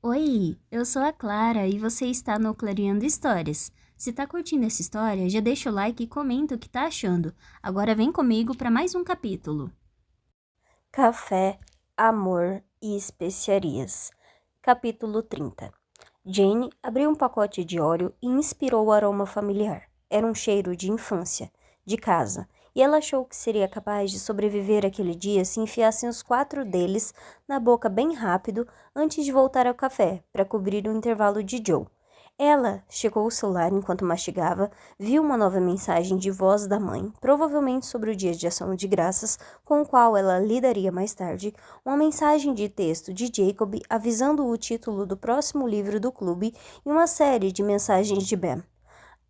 Oi, eu sou a Clara e você está no Clareando Histórias. Se tá curtindo essa história, já deixa o like e comenta o que tá achando. Agora vem comigo para mais um capítulo. Café, Amor e Especiarias. Capítulo 30. Jane abriu um pacote de óleo e inspirou o aroma familiar. Era um cheiro de infância, de casa, e ela achou que seria capaz de sobreviver aquele dia se enfiassem os 4 deles na boca bem rápido antes de voltar ao café para cobrir o intervalo de Joe. Ela checou o celular enquanto mastigava, viu uma nova mensagem de voz da mãe, provavelmente sobre o dia de ação de graças, com o qual ela lidaria mais tarde, uma mensagem de texto de Jacob avisando o título do próximo livro do clube e uma série de mensagens de Ben.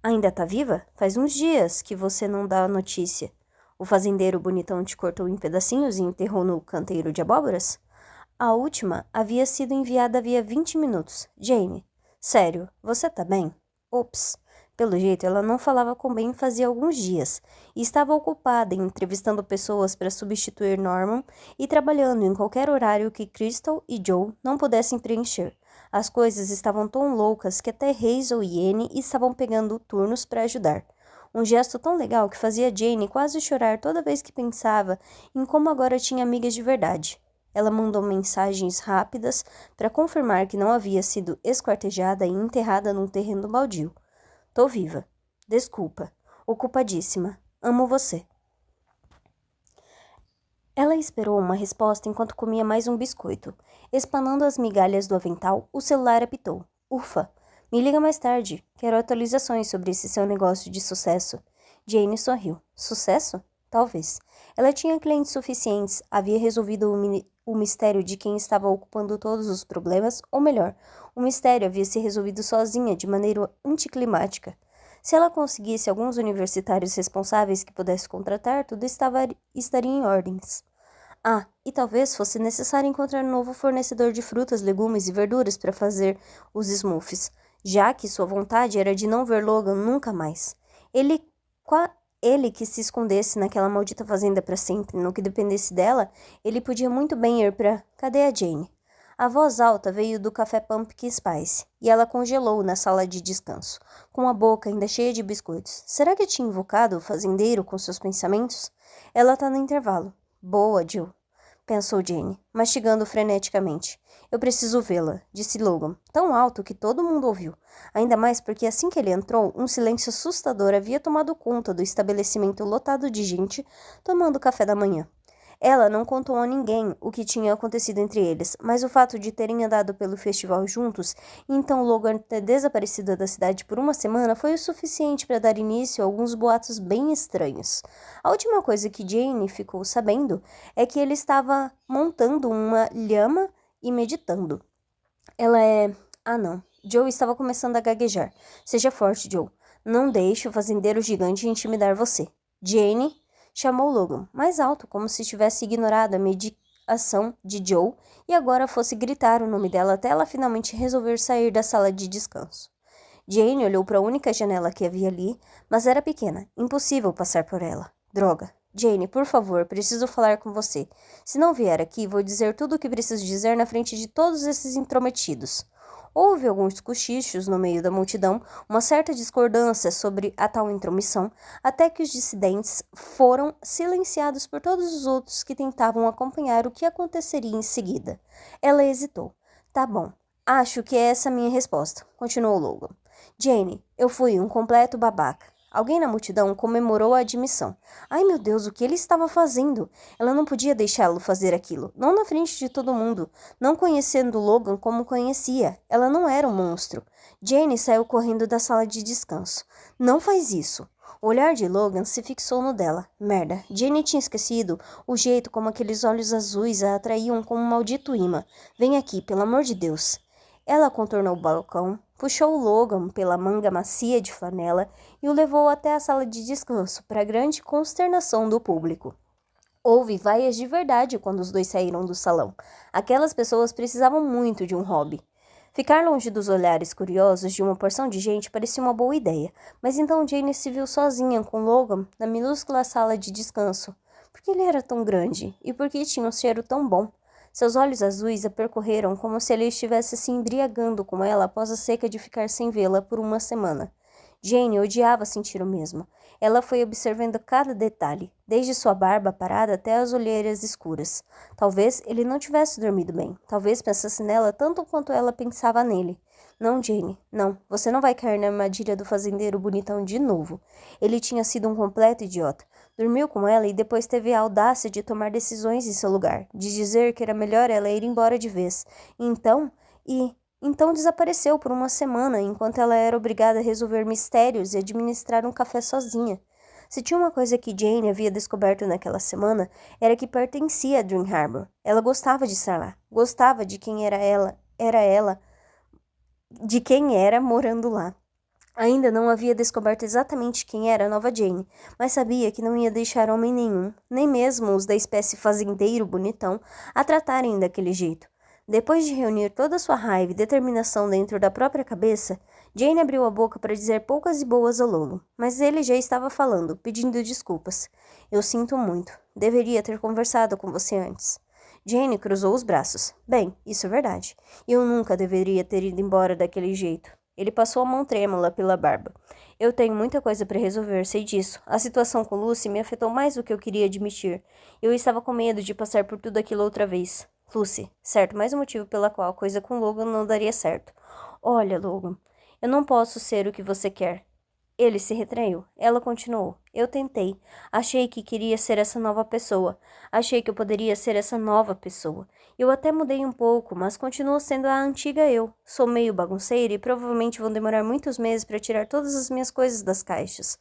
Ainda tá viva? Faz uns dias que você não dá notícia. O fazendeiro bonitão te cortou em pedacinhos e enterrou no canteiro de abóboras? A última havia sido enviada havia 20 minutos. Jane, sério, você tá bem? Ops. Pelo jeito, ela não falava com Ben fazia alguns dias e estava ocupada em entrevistando pessoas para substituir Norman e trabalhando em qualquer horário que Crystal e Joe não pudessem preencher. As coisas estavam tão loucas que até Hazel e Anne estavam pegando turnos para ajudar. Um gesto tão legal que fazia Jane quase chorar toda vez que pensava em como agora tinha amigas de verdade. Ela mandou mensagens rápidas para confirmar que não havia sido esquartejada e enterrada num terreno baldio. Tô viva. Desculpa. Ocupadíssima. Amo você. Ela esperou uma resposta enquanto comia mais um biscoito. Espanando as migalhas do avental, o celular apitou. Ufa! Me liga mais tarde. Quero atualizações sobre esse seu negócio de sucesso. Jane sorriu. Sucesso? Talvez. Ela tinha clientes suficientes, havia resolvido o mistério de quem estava ocupando todos os problemas, ou melhor, o mistério havia se resolvido sozinha, de maneira anticlimática. Se ela conseguisse alguns universitários responsáveis que pudesse contratar, tudo estaria em ordens. Ah, e talvez fosse necessário encontrar um novo fornecedor de frutas, legumes e verduras para fazer os smoothies, já que sua vontade era de não ver Logan nunca mais. Ele, ele que se escondesse naquela maldita fazenda para sempre, no que dependesse dela, ele podia muito bem ir para... Cadê a Jane? A voz alta veio do café Pumpkin Spice, e ela congelou na sala de descanso, com a boca ainda cheia de biscoitos. Será que tinha invocado o fazendeiro com seus pensamentos? Ela tá no intervalo. Boa, Jill, pensou Jane, mastigando freneticamente. Eu preciso vê-la, disse Logan, tão alto que todo mundo ouviu. Ainda mais porque assim que ele entrou, um silêncio assustador havia tomado conta do estabelecimento lotado de gente tomando café da manhã. Ela não contou a ninguém o que tinha acontecido entre eles, mas o fato de terem andado pelo festival juntos e então Logan ter desaparecido da cidade por uma semana foi o suficiente para dar início a alguns boatos bem estranhos. A última coisa que Jane ficou sabendo é que ele estava montando uma lhama e meditando. Ela é... Ah, não. Joe estava começando a gaguejar. Seja forte, Joe. Não deixe o fazendeiro gigante intimidar você. Jane chamou Logan, mais alto, como se tivesse ignorado a medicação de Joe e agora fosse gritar o nome dela até ela finalmente resolver sair da sala de descanso. Jane olhou para a única janela que havia ali, mas era pequena, impossível passar por ela. Droga. Jane, por favor, preciso falar com você. Se não vier aqui, vou dizer tudo o que preciso dizer na frente de todos esses intrometidos. Houve alguns cochichos no meio da multidão, uma certa discordância sobre a tal intromissão, até que os dissidentes foram silenciados por todos os outros que tentavam acompanhar o que aconteceria em seguida. Ela hesitou. Tá bom, acho que é essa a minha resposta, continuou Logan. Jane, eu fui um completo babaca. Alguém na multidão comemorou a admissão. Ai meu Deus, o que ele estava fazendo? Ela não podia deixá-lo fazer aquilo, não na frente de todo mundo, não conhecendo Logan como conhecia. Ela não era um monstro. Jane saiu correndo da sala de descanso. Não faz isso. O olhar de Logan se fixou no dela. Merda, Jane tinha esquecido o jeito como aqueles olhos azuis a atraíam como um maldito imã. Vem aqui, pelo amor de Deus. Ela contornou o balcão, puxou Logan pela manga macia de flanela e o levou até a sala de descanso, para grande consternação do público. Houve vaias de verdade quando os dois saíram do salão. Aquelas pessoas precisavam muito de um hobby. Ficar longe dos olhares curiosos de uma porção de gente parecia uma boa ideia, mas então Jane se viu sozinha com Logan na minúscula sala de descanso. Por que ele era tão grande? E por que tinha um cheiro tão bom? Seus olhos azuis a percorreram como se ele estivesse se embriagando com ela após a seca de ficar sem vê-la por uma semana. Jane odiava sentir o mesmo. Ela foi observando cada detalhe, desde sua barba parada até as olheiras escuras. Talvez ele não tivesse dormido bem. Talvez pensasse nela tanto quanto ela pensava nele. Não, Jane, não. Você não vai cair na armadilha do fazendeiro bonitão de novo. Ele tinha sido um completo idiota. Dormiu com ela e depois teve a audácia de tomar decisões em seu lugar, de dizer que era melhor ela ir embora de vez. Então desapareceu por uma semana, enquanto ela era obrigada a resolver mistérios e administrar um café sozinha. Se tinha uma coisa que Jane havia descoberto naquela semana, era que pertencia a Dream Harbor. Ela gostava de estar lá, gostava de quem de quem era morando lá. Ainda não havia descoberto exatamente quem era a nova Jane, mas sabia que não ia deixar homem nenhum, nem mesmo os da espécie fazendeiro bonitão, a tratarem daquele jeito. Depois de reunir toda sua raiva e determinação dentro da própria cabeça, Jane abriu a boca para dizer poucas e boas ao Logan, mas ele já estava falando, pedindo desculpas. Eu sinto muito. Deveria ter conversado com você antes. Jane cruzou os braços. Bem, isso é verdade. Eu nunca deveria ter ido embora daquele jeito. Ele passou a mão trêmula pela barba. Eu tenho muita coisa para resolver, sei disso. A situação com Lucy me afetou mais do que eu queria admitir. Eu estava com medo de passar por tudo aquilo outra vez. Lucy, certo, mais um motivo pela qual a coisa com Logan não daria certo. Olha, Logan, eu não posso ser o que você quer. Ele se retraiu. Ela continuou. Eu tentei. Achei que queria ser essa nova pessoa. Achei que eu poderia ser essa nova pessoa. Eu até mudei um pouco, mas continuo sendo a antiga eu. Sou meio bagunceira e provavelmente vão demorar muitos meses para tirar todas as minhas coisas das caixas.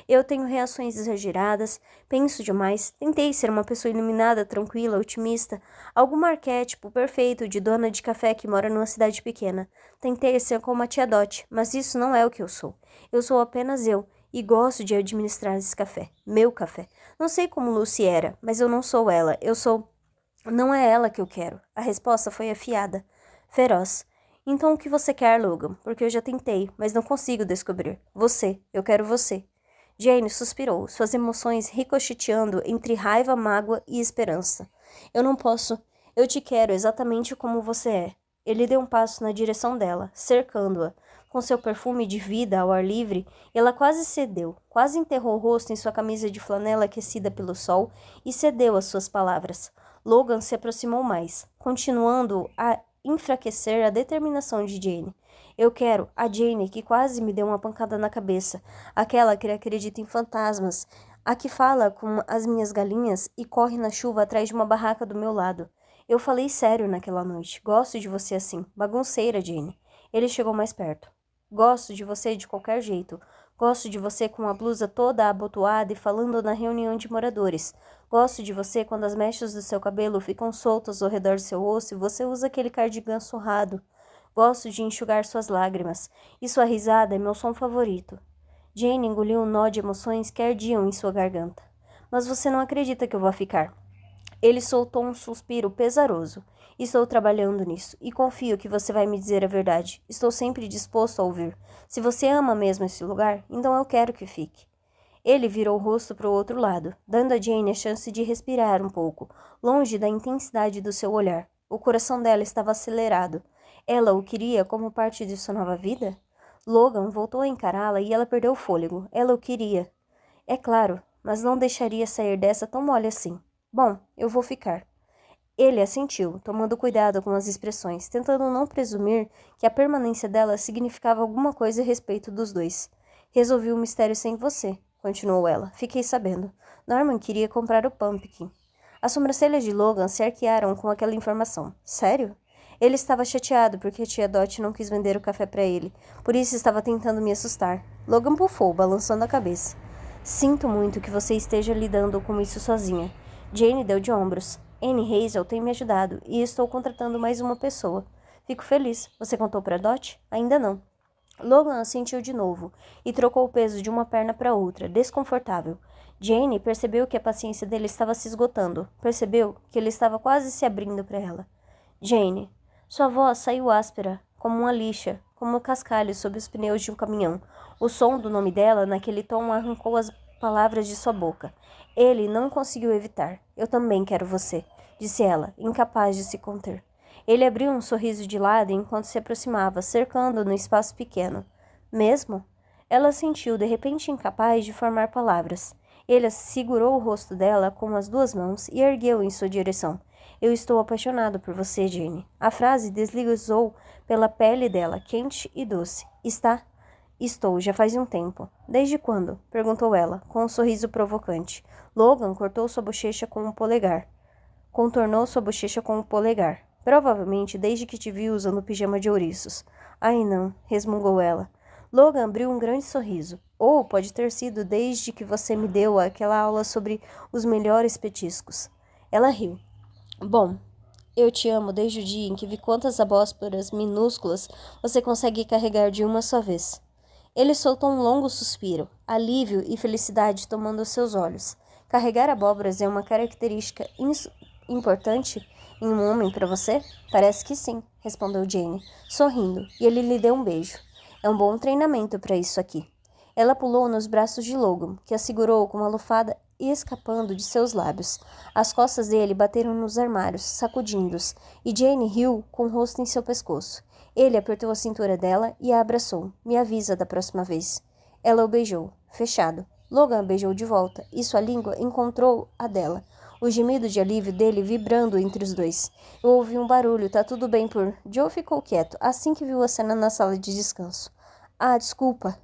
Eu tenho reações exageradas, penso demais, tentei ser uma pessoa iluminada, tranquila, otimista, algum arquétipo perfeito de dona de café que mora numa cidade pequena. Tentei ser como a tia Dot, mas isso não é o que eu sou. Eu sou apenas eu, e gosto de administrar esse café, meu café. Não sei como Lucy era, mas eu não sou ela, eu sou... Não é ela que eu quero. A resposta foi afiada, feroz. Então o que você quer, Logan? Porque eu já tentei, mas não consigo descobrir. Você, eu quero você. Jane suspirou, suas emoções ricocheteando entre raiva, mágoa e esperança. Eu não posso. Eu te quero exatamente como você é. Ele deu um passo na direção dela, cercando-a. Com seu perfume de vida ao ar livre, ela quase cedeu, quase enterrou o rosto em sua camisa de flanela aquecida pelo sol e cedeu às suas palavras. Logan se aproximou mais, continuando a enfraquecer a determinação de Jane. Eu quero a Jane que quase me deu uma pancada na cabeça, aquela que acredita em fantasmas, a que fala com as minhas galinhas e corre na chuva atrás de uma barraca do meu lado. Eu falei sério naquela noite. Gosto de você assim, bagunceira, Jane. Ele chegou mais perto. Gosto de você de qualquer jeito. Gosto de você com a blusa toda abotoada e falando na reunião de moradores. Gosto de você quando as mechas do seu cabelo ficam soltas ao redor do seu osso e você usa aquele cardigã surrado. Gosto de enxugar suas lágrimas. E sua risada é meu som favorito. Jane engoliu um nó de emoções que ardiam em sua garganta. Mas você não acredita que eu vou ficar. Ele soltou um suspiro pesaroso. Estou trabalhando nisso e confio que você vai me dizer a verdade. Estou sempre disposto a ouvir. Se você ama mesmo esse lugar, então eu quero que fique. Ele virou o rosto para o outro lado, dando a Jane a chance de respirar um pouco, longe da intensidade do seu olhar. O coração dela estava acelerado. Ela o queria como parte de sua nova vida? Logan voltou a encará-la e ela perdeu o fôlego. Ela o queria. É claro, mas não deixaria sair dessa tão mole assim. Bom, eu vou ficar. Ele assentiu, tomando cuidado com as expressões, tentando não presumir que a permanência dela significava alguma coisa a respeito dos dois. Resolvi o mistério sem você, continuou ela. Fiquei sabendo. Norman queria comprar o Pumpkin. As sobrancelhas de Logan se arquearam com aquela informação. Sério? Ele estava chateado porque a tia Dot não quis vender o café para ele. Por isso estava tentando me assustar. Logan bufou, balançando a cabeça. Sinto muito que você esteja lidando com isso sozinha. Jane deu de ombros. Anne Hazel tem me ajudado e estou contratando mais uma pessoa. Fico feliz. Você contou para Dot? Ainda não. Logan assentiu de novo e trocou o peso de uma perna para outra, desconfortável. Jane percebeu que a paciência dele estava se esgotando. Percebeu que ele estava quase se abrindo para ela. Jane, sua voz saiu áspera, como uma lixa, como um cascalho sob os pneus de um caminhão. O som do nome dela, naquele tom, arrancou as palavras de sua boca. Ele não conseguiu evitar. Eu também quero você. disse ela, incapaz de se conter. Ele abriu um sorriso de lado enquanto se aproximava, cercando no espaço pequeno. Mesmo? Ela sentiu de repente incapaz de formar palavras. Ele segurou o rosto dela com as duas mãos e ergueu em sua direção. Eu estou apaixonado por você, Jane. A frase deslizou pela pele dela, quente e doce. Está? Estou, já faz um tempo. Desde quando? Perguntou ela, com um sorriso provocante. Logan cortou sua bochecha com um polegar. Contornou sua bochecha com o polegar. Provavelmente desde que te vi usando pijama de ouriços. Ai não, resmungou ela. Logan abriu um grande sorriso. Ou pode ter sido desde que você me deu aquela aula sobre os melhores petiscos. Ela riu. Bom, eu te amo desde o dia em que vi quantas abóboras minúsculas você consegue carregar de uma só vez. Ele soltou um longo suspiro, alívio e felicidade tomando seus olhos. Carregar abóboras é uma característica importante em um homem para você? Parece que sim, respondeu Jane, sorrindo, e ele lhe deu um beijo. É um bom treinamento para isso aqui. Ela pulou nos braços de Logan, que a segurou com uma lufada escapando de seus lábios. As costas dele bateram nos armários, sacudindo-os, e Jane riu com o rosto em seu pescoço. Ele apertou a cintura dela e a abraçou. Me avisa da próxima vez. Ela o beijou, fechado. Logan a beijou de volta, e sua língua encontrou a dela. O gemido de alívio dele vibrando entre os dois. Eu ouvi um barulho, tá tudo bem por... Joe ficou quieto, assim que viu a cena na sala de descanso. Ah, desculpa.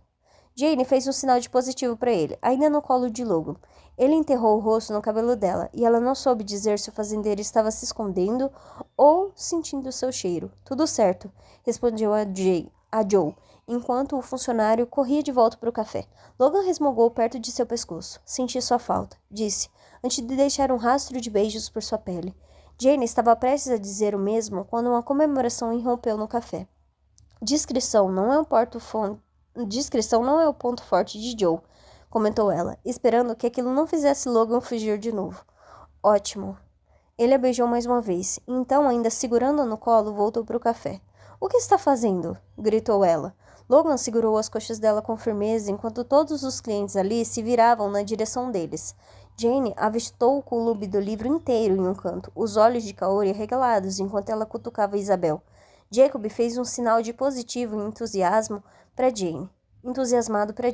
Jane fez um sinal de positivo para ele, ainda no colo de Logan. Ele enterrou o rosto no cabelo dela, e ela não soube dizer se o fazendeiro estava se escondendo ou sentindo seu cheiro. Tudo certo, respondeu a Joe, enquanto o funcionário corria de volta para o café. Logan resmungou perto de seu pescoço. Senti sua falta, disse, antes de deixar um rastro de beijos por sua pele. Jane estava prestes a dizer o mesmo quando uma comemoração irrompeu no café. Discrição não é o ponto forte de Joe, comentou ela, esperando que aquilo não fizesse Logan fugir de novo. Ótimo. Ele a beijou mais uma vez, e então, ainda segurando-a no colo, voltou para o café. O que está fazendo? Gritou ela. Logan segurou as coxas dela com firmeza enquanto todos os clientes ali se viravam na direção deles. Jane avistou o clube do livro inteiro em um canto, os olhos de Kaori arregalados enquanto ela cutucava Isabel. Jacob fez um sinal de positivo e entusiasmado para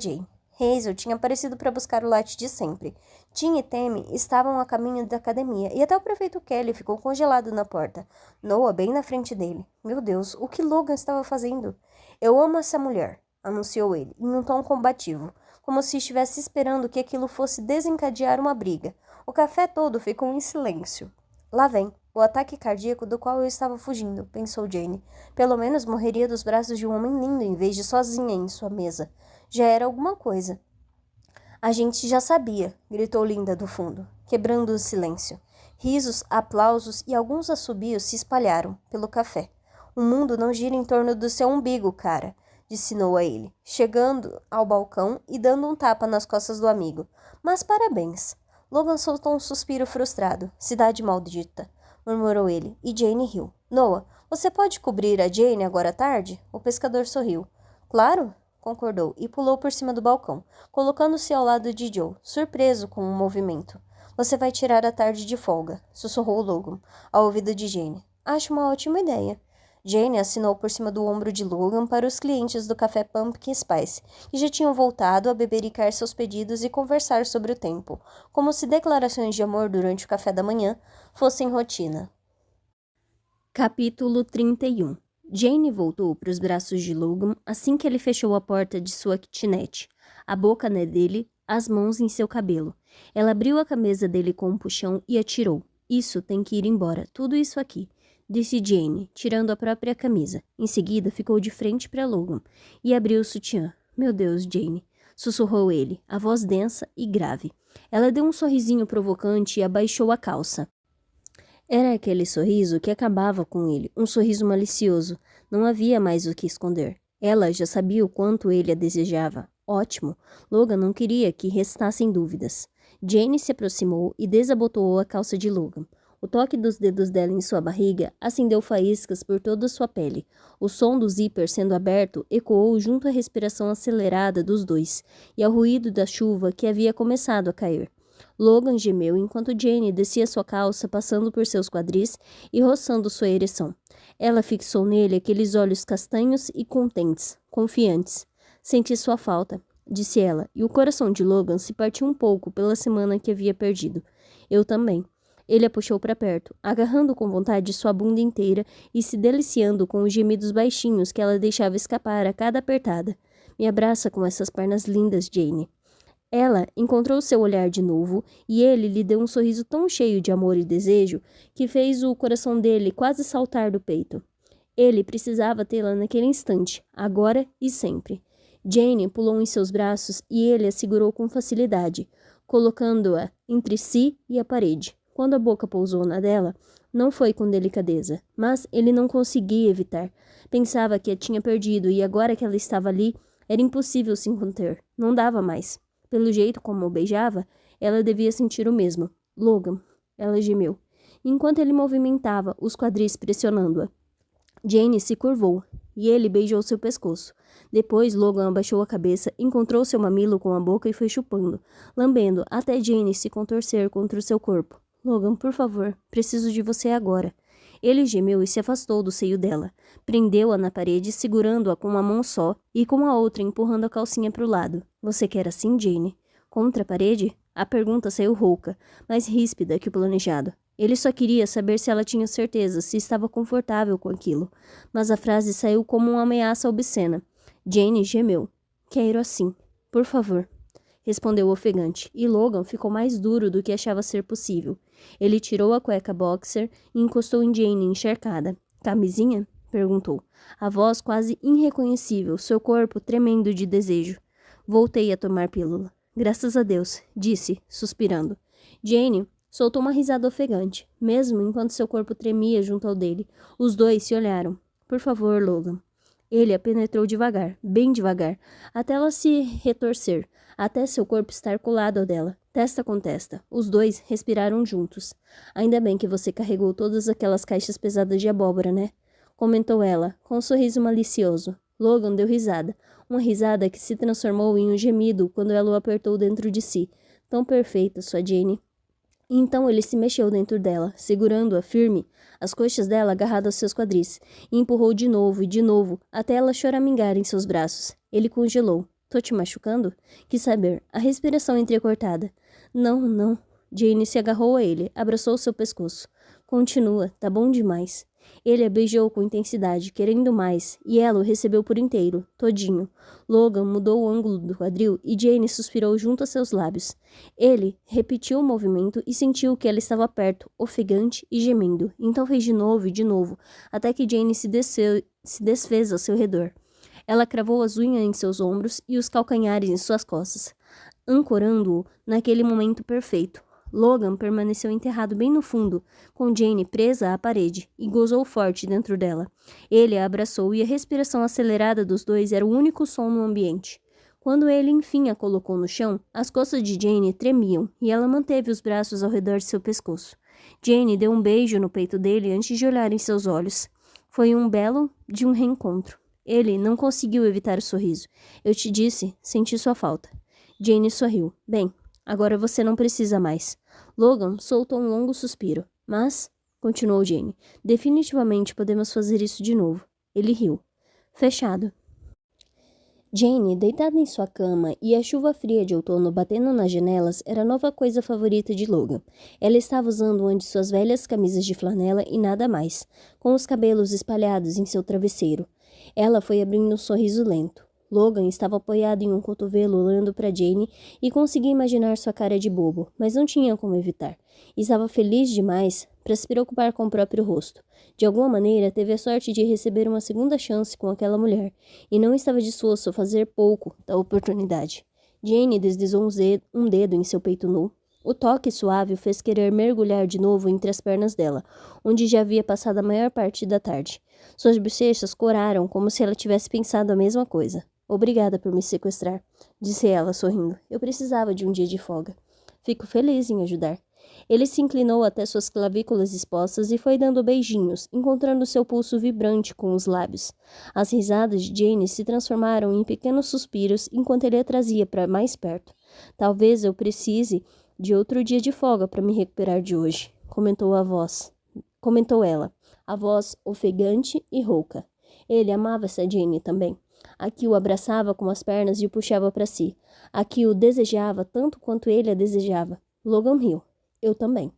Jane. Hazel tinha aparecido para buscar o latte de sempre. Tim e Tammy estavam a caminho da academia, e até o prefeito Kelly ficou congelado na porta. Noah bem na frente dele. Meu Deus, o que Logan estava fazendo? Eu amo essa mulher, anunciou ele, em um tom combativo, como se estivesse esperando que aquilo fosse desencadear uma briga. O café todo ficou em silêncio. Lá vem. O ataque cardíaco do qual eu estava fugindo, pensou Jane. Pelo menos morreria dos braços de um homem lindo em vez de sozinha em sua mesa. Já era alguma coisa. A gente já sabia, gritou Linda do fundo, quebrando o silêncio. Risos, aplausos e alguns assobios se espalharam pelo café. O mundo não gira em torno do seu umbigo, cara, disse Noah a ele, chegando ao balcão e dando um tapa nas costas do amigo. Mas parabéns. Logan soltou um suspiro frustrado. Cidade maldita, murmurou ele, e Jane riu. Noah, você pode cobrir a Jane agora à tarde? O pescador sorriu. Claro, concordou, e pulou por cima do balcão, colocando-se ao lado de Joe, surpreso com o movimento. Você vai tirar a tarde de folga, sussurrou Logan, ao ouvido de Jane. Acho uma ótima ideia. Jane assinou por cima do ombro de Logan para os clientes do café Pumpkin Spice, que já tinham voltado a bebericar seus pedidos e conversar sobre o tempo, como se declarações de amor durante o café da manhã fossem rotina. Capítulo 31. Jane voltou para os braços de Logan assim que ele fechou a porta de sua kitnet, a boca dele, as mãos em seu cabelo. Ela abriu a camisa dele com um puxão e atirou. Isso tem que ir embora, tudo isso aqui, disse Jane, tirando a própria camisa. Em seguida, ficou de frente para Logan e abriu o sutiã. Meu Deus, Jane, sussurrou ele, a voz densa e grave. Ela deu um sorrisinho provocante e abaixou a calça. Era aquele sorriso que acabava com ele, um sorriso malicioso. Não havia mais o que esconder. Ela já sabia o quanto ele a desejava. Ótimo. Logan não queria que restassem dúvidas. Jane se aproximou e desabotoou a calça de Logan. O toque dos dedos dela em sua barriga acendeu faíscas por toda sua pele. O som do zíper sendo aberto ecoou junto à respiração acelerada dos dois e ao ruído da chuva que havia começado a cair. Logan gemeu enquanto Jane descia sua calça, passando por seus quadris e roçando sua ereção. Ela fixou nele aqueles olhos castanhos e contentes, confiantes. Senti sua falta, disse ela, e o coração de Logan se partiu um pouco pela semana que havia perdido. Eu também. Ele a puxou para perto, agarrando com vontade sua bunda inteira e se deliciando com os gemidos baixinhos que ela deixava escapar a cada apertada. Me abraça com essas pernas lindas, Jane. Ela encontrou seu olhar de novo e ele lhe deu um sorriso tão cheio de amor e desejo que fez o coração dele quase saltar do peito. Ele precisava tê-la naquele instante, agora e sempre. Jane pulou em seus braços e ele a segurou com facilidade, colocando-a entre si e a parede. Quando a boca pousou na dela, não foi com delicadeza, mas ele não conseguia evitar. Pensava que a tinha perdido e agora que ela estava ali, era impossível se conter. Não dava mais. Pelo jeito como o beijava, ela devia sentir o mesmo. Logan, ela gemeu, enquanto ele movimentava os quadris pressionando-a. Jane se curvou, e ele beijou seu pescoço. Depois, Logan abaixou a cabeça, encontrou seu mamilo com a boca e foi chupando, lambendo, até Jane se contorcer contra o seu corpo. Logan, por favor, preciso de você agora. Ele gemeu e se afastou do seio dela. Prendeu-a na parede, segurando-a com uma mão só e com a outra empurrando a calcinha para o lado. Você quer assim, Jane? Contra a parede? A pergunta saiu rouca, mais ríspida que o planejado. Ele só queria saber se ela tinha certeza, se estava confortável com aquilo. Mas a frase saiu como uma ameaça obscena. Jane gemeu. Quero assim. Por favor. Respondeu ofegante, e Logan ficou mais duro do que achava ser possível. Ele tirou a cueca boxer e encostou em Jane encharcada. Camisinha? Perguntou. A voz quase irreconhecível, seu corpo tremendo de desejo. Voltei a tomar pílula. Graças a Deus, disse, suspirando. Jane soltou uma risada ofegante, mesmo enquanto seu corpo tremia junto ao dele. Os dois se olharam. Por favor, Logan. Ele a penetrou devagar, bem devagar, até ela se retorcer, até seu corpo estar colado ao dela, testa com testa. Os dois respiraram juntos. Ainda bem que você carregou todas aquelas caixas pesadas de abóbora, né? Comentou ela, com um sorriso malicioso. Logan deu risada, uma risada que se transformou em um gemido quando ela o apertou dentro de si. Tão perfeita, sua Jane. Então ele se mexeu dentro dela, segurando-a firme, as coxas dela agarradas aos seus quadris, e empurrou de novo, até ela choramingar em seus braços. Ele congelou. Tô te machucando? Quis saber, a respiração entrecortada. Não, não. Jane se agarrou a ele, abraçou seu pescoço. Continua, tá bom demais. Ele a beijou com intensidade, querendo mais, e ela o recebeu por inteiro, todinho. Logan mudou o ângulo do quadril e Jane suspirou junto a seus lábios. Ele repetiu o movimento e sentiu que ela estava perto, ofegante e gemendo. Então fez de novo, até que Jane se desfez ao seu redor. Ela cravou as unhas em seus ombros e os calcanhares em suas costas, ancorando-o naquele momento perfeito. Logan permaneceu enterrado bem no fundo, com Jane presa à parede, e gozou forte dentro dela. Ele a abraçou e a respiração acelerada dos dois era o único som no ambiente. Quando ele enfim a colocou no chão, as costas de Jane tremiam e ela manteve os braços ao redor de seu pescoço. Jane deu um beijo no peito dele antes de olhar em seus olhos. Foi um belo de um reencontro. Ele não conseguiu evitar o sorriso. Eu te disse, senti sua falta. Jane sorriu. Bem, agora você não precisa mais. Logan soltou um longo suspiro. Mas, continuou Jane, definitivamente podemos fazer isso de novo. Ele riu. Fechado. Jane, deitada em sua cama e a chuva fria de outono batendo nas janelas, era a nova coisa favorita de Logan. Ela estava usando uma de suas velhas camisas de flanela e nada mais, com os cabelos espalhados em seu travesseiro. Ela foi abrindo um sorriso lento. Logan estava apoiado em um cotovelo olhando para Jane e conseguia imaginar sua cara de bobo, mas não tinha como evitar. Estava feliz demais para se preocupar com o próprio rosto. De alguma maneira, teve a sorte de receber uma segunda chance com aquela mulher, e não estava disposto a fazer pouco da oportunidade. Jane deslizou um dedo em seu peito nu. O toque suave o fez querer mergulhar de novo entre as pernas dela, onde já havia passado a maior parte da tarde. Suas bochechas coraram como se ela tivesse pensado a mesma coisa. Obrigada por me sequestrar, disse ela, sorrindo. Eu precisava de um dia de folga. Fico feliz em ajudar. Ele se inclinou até suas clavículas expostas e foi dando beijinhos, encontrando seu pulso vibrante com os lábios. As risadas de Jane se transformaram em pequenos suspiros enquanto ele a trazia para mais perto. Talvez eu precise de outro dia de folga para me recuperar de hoje, comentou ela, a voz ofegante e rouca. Ele amava essa Jane também. Aqui o abraçava com as pernas e o puxava para si. Aqui o desejava tanto quanto ele a desejava. Logan riu. Eu também.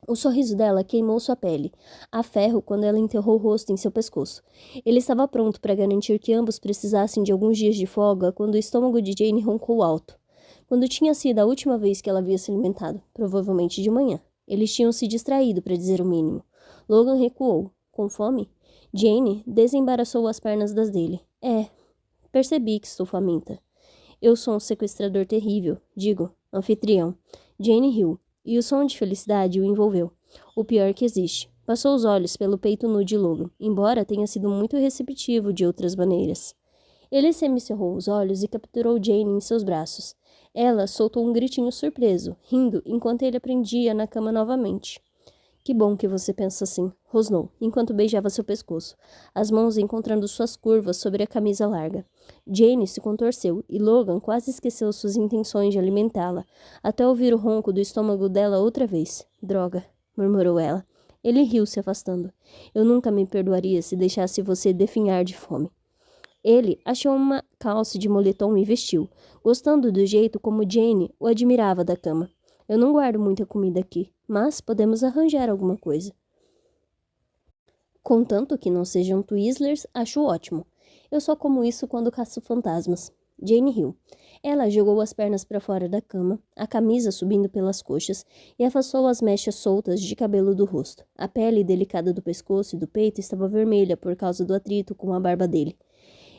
O sorriso dela queimou sua pele, a ferro quando ela enterrou o rosto em seu pescoço. Ele estava pronto para garantir que ambos precisassem de alguns dias de folga quando o estômago de Jane roncou alto. Quando tinha sido a última vez que ela havia se alimentado, provavelmente de manhã. Eles tinham se distraído, para dizer o mínimo. Logan recuou. Com fome? Jane desembaraçou as pernas das dele. Percebi que estou faminta. Eu sou um sequestrador terrível, digo, anfitrião. Jane riu, e o som de felicidade o envolveu. O pior que existe. Passou os olhos pelo peito nu de Logan, embora tenha sido muito receptivo de outras maneiras. Ele semicerrou os olhos e capturou Jane em seus braços. Ela soltou um gritinho surpreso, rindo enquanto ele a prendia na cama novamente. Que bom que você pensa assim, rosnou, enquanto beijava seu pescoço, as mãos encontrando suas curvas sobre a camisa larga. Jane se contorceu e Logan quase esqueceu suas intenções de alimentá-la, até ouvir o ronco do estômago dela outra vez. Droga, murmurou ela. Ele riu, se afastando. Eu nunca me perdoaria se deixasse você definhar de fome. Ele achou uma calça de moletom e vestiu, gostando do jeito como Jane o admirava da cama. Eu não guardo muita comida aqui, mas podemos arranjar alguma coisa. Contanto que não sejam Twizzlers, acho ótimo. Eu só como isso quando caço fantasmas. Jane riu. Ela jogou as pernas para fora da cama, a camisa subindo pelas coxas, e afastou as mechas soltas de cabelo do rosto. A pele delicada do pescoço e do peito estava vermelha por causa do atrito com a barba dele.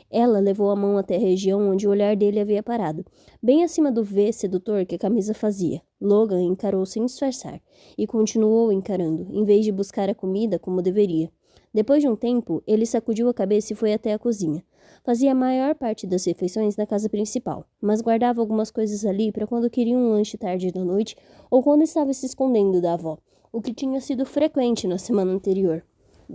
Ela levou a mão até a região onde o olhar dele havia parado, bem acima do V sedutor que a camisa fazia. Logan encarou sem disfarçar, e continuou encarando, em vez de buscar a comida como deveria. Depois de um tempo, ele sacudiu a cabeça e foi até a cozinha. Fazia a maior parte das refeições na casa principal, mas guardava algumas coisas ali para quando queria um lanche tarde da noite ou quando estava se escondendo da avó, o que tinha sido frequente na semana anterior.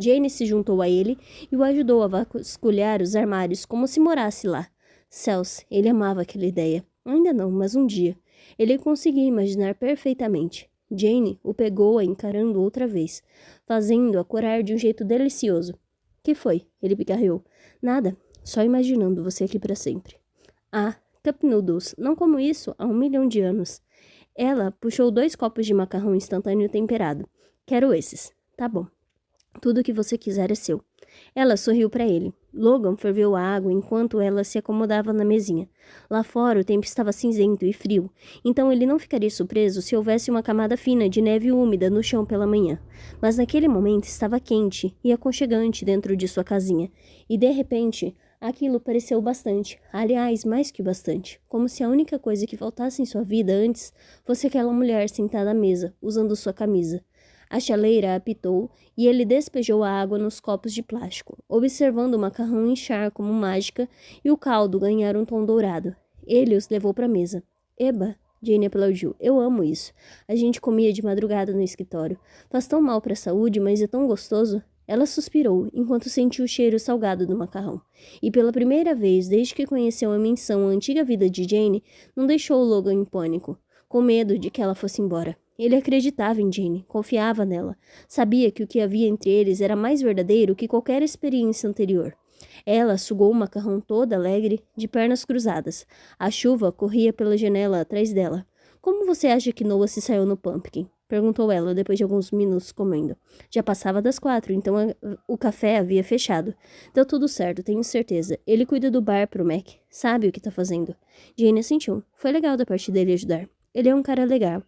Jane se juntou a ele e o ajudou a vasculhar os armários como se morasse lá. Céus, ele amava aquela ideia. Ainda não, mas um dia. Ele conseguia imaginar perfeitamente. Jane o pegou-a encarando outra vez, fazendo-a corar de um jeito delicioso. Que foi? Ele pigarreou. Nada, só imaginando você aqui para sempre. Ah, cup noodles, não como isso há 1 milhão de anos. Ela puxou 2 copos de macarrão instantâneo temperado. Quero esses. Tá bom. Tudo o que você quiser é seu. Ela sorriu para ele. Logan ferveu a água enquanto ela se acomodava na mesinha. Lá fora o tempo estava cinzento e frio, então ele não ficaria surpreso se houvesse uma camada fina de neve úmida no chão pela manhã. Mas naquele momento estava quente e aconchegante dentro de sua casinha, e de repente aquilo pareceu bastante, aliás, mais que bastante, como se a única coisa que faltasse em sua vida antes fosse aquela mulher sentada à mesa, usando sua camisa. A chaleira apitou e ele despejou a água nos copos de plástico, observando o macarrão inchar como mágica e o caldo ganhar um tom dourado. Ele os levou para a mesa. Eba, Jane aplaudiu. Eu amo isso. A gente comia de madrugada no escritório. Faz tão mal para a saúde, mas é tão gostoso. Ela suspirou, enquanto sentiu o cheiro salgado do macarrão. E pela primeira vez, desde que conheceu a menção à antiga vida de Jane, não deixou Logan em pânico, com medo de que ela fosse embora. Ele acreditava em Jane, confiava nela. Sabia que o que havia entre eles era mais verdadeiro que qualquer experiência anterior. Ela sugou o macarrão toda alegre, de pernas cruzadas. A chuva corria pela janela atrás dela. Como você acha que Noah se saiu no Pumpkin? Perguntou ela, depois de alguns minutos comendo. Já passava das 4, então o café havia fechado. Deu tudo certo, tenho certeza. Ele cuida do bar pro Mac. Sabe o que tá fazendo. Jane assentiu. Foi legal da parte dele ajudar. Ele é um cara legal.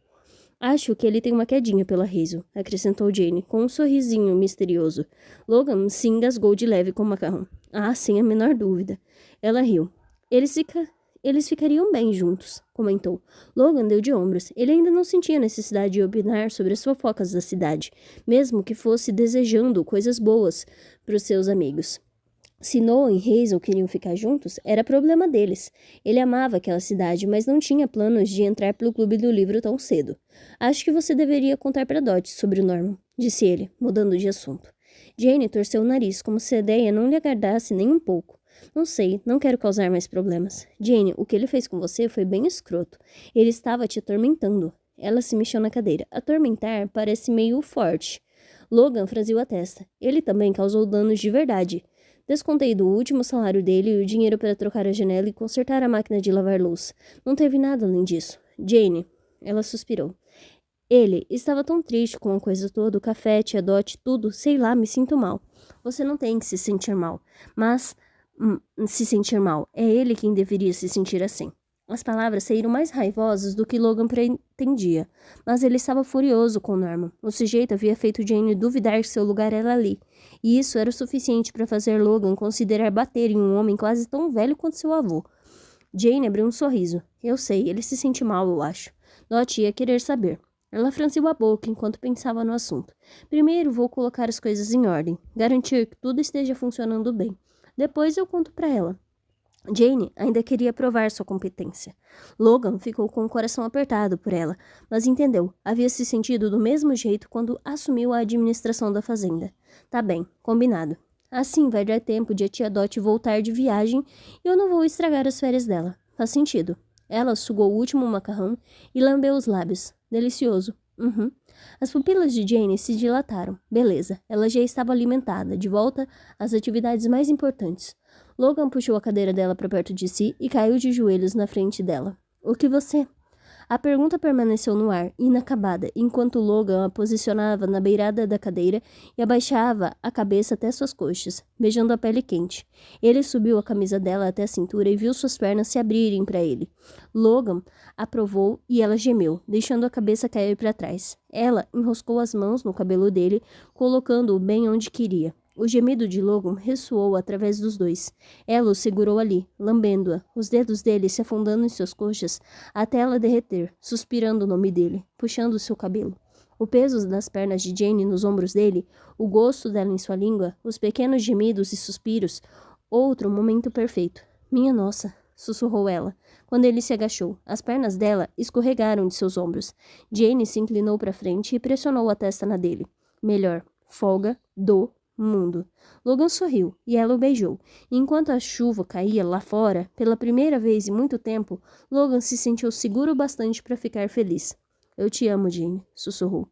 Acho que ele tem uma quedinha pela Hazel, acrescentou Jane, com um sorrisinho misterioso. Logan se engasgou de leve com o macarrão. Ah, sem a menor dúvida. Ela riu. Eles ficariam bem juntos, comentou. Logan deu de ombros. Ele ainda não sentia necessidade de opinar sobre as fofocas da cidade, mesmo que fosse desejando coisas boas para os seus amigos. Se Noah e Hazel queriam ficar juntos, era problema deles. Ele amava aquela cidade, mas não tinha planos de entrar pelo clube do livro tão cedo. Acho que você deveria contar para Dot sobre o Norman, disse ele, mudando de assunto. Jane torceu o nariz, como se a ideia não lhe agradasse nem um pouco. Não sei, não quero causar mais problemas. Jane, o que ele fez com você foi bem escroto. Ele estava te atormentando. Ela se mexeu na cadeira. Atormentar parece meio forte. Logan franziu a testa. Ele também causou danos de verdade. Descontei do último salário dele e o dinheiro para trocar a janela e consertar a máquina de lavar louça. Não teve nada além disso. Jane, ela suspirou. Ele estava tão triste com a coisa toda, o café, tia Dot, tudo, sei lá, me sinto mal. Você não tem que se sentir mal, mas se sentir mal, é ele quem deveria se sentir assim. As palavras saíram mais raivosas do que Logan pretendia, mas ele estava furioso com Norman. O sujeito havia feito Jane duvidar que seu lugar era ali, e isso era o suficiente para fazer Logan considerar bater em um homem quase tão velho quanto seu avô. Jane abriu um sorriso. Eu sei, ele se sente mal, eu acho. Dot ia querer saber. Ela franziu a boca enquanto pensava no assunto. Primeiro vou colocar as coisas em ordem, garantir que tudo esteja funcionando bem. Depois eu conto para ela. Jane ainda queria provar sua competência. Logan ficou com o coração apertado por ela, mas entendeu. Havia se sentido do mesmo jeito quando assumiu a administração da fazenda. Tá bem, combinado. Assim vai dar tempo de a tia Dot voltar de viagem e eu não vou estragar as férias dela. Faz sentido. Ela sugou o último macarrão e lambeu os lábios. Delicioso. Uhum. As pupilas de Jane se dilataram. Beleza, ela já estava alimentada, de volta às atividades mais importantes. Logan puxou a cadeira dela para perto de si e caiu de joelhos na frente dela. O que você... A pergunta permaneceu no ar, inacabada, enquanto Logan a posicionava na beirada da cadeira e abaixava a cabeça até suas coxas, beijando a pele quente. Ele subiu a camisa dela até a cintura e viu suas pernas se abrirem para ele. Logan aprovou e ela gemeu, deixando a cabeça cair para trás. Ela enroscou as mãos no cabelo dele, colocando-o bem onde queria. O gemido de Logan ressoou através dos dois. Ela o segurou ali, lambendo-a, os dedos dele se afundando em suas coxas até ela derreter, suspirando o nome dele, puxando seu cabelo. O peso das pernas de Jane nos ombros dele, o gosto dela em sua língua, os pequenos gemidos e suspiros. Outro momento perfeito. Minha nossa, sussurrou ela, quando ele se agachou. As pernas dela escorregaram de seus ombros. Jane se inclinou para frente e pressionou a testa na dele. Melhor, folga, do mundo. Logan sorriu e ela o beijou. Enquanto a chuva caía lá fora, pela primeira vez em muito tempo, Logan se sentiu seguro bastante para ficar feliz. Eu te amo, Jane, sussurrou.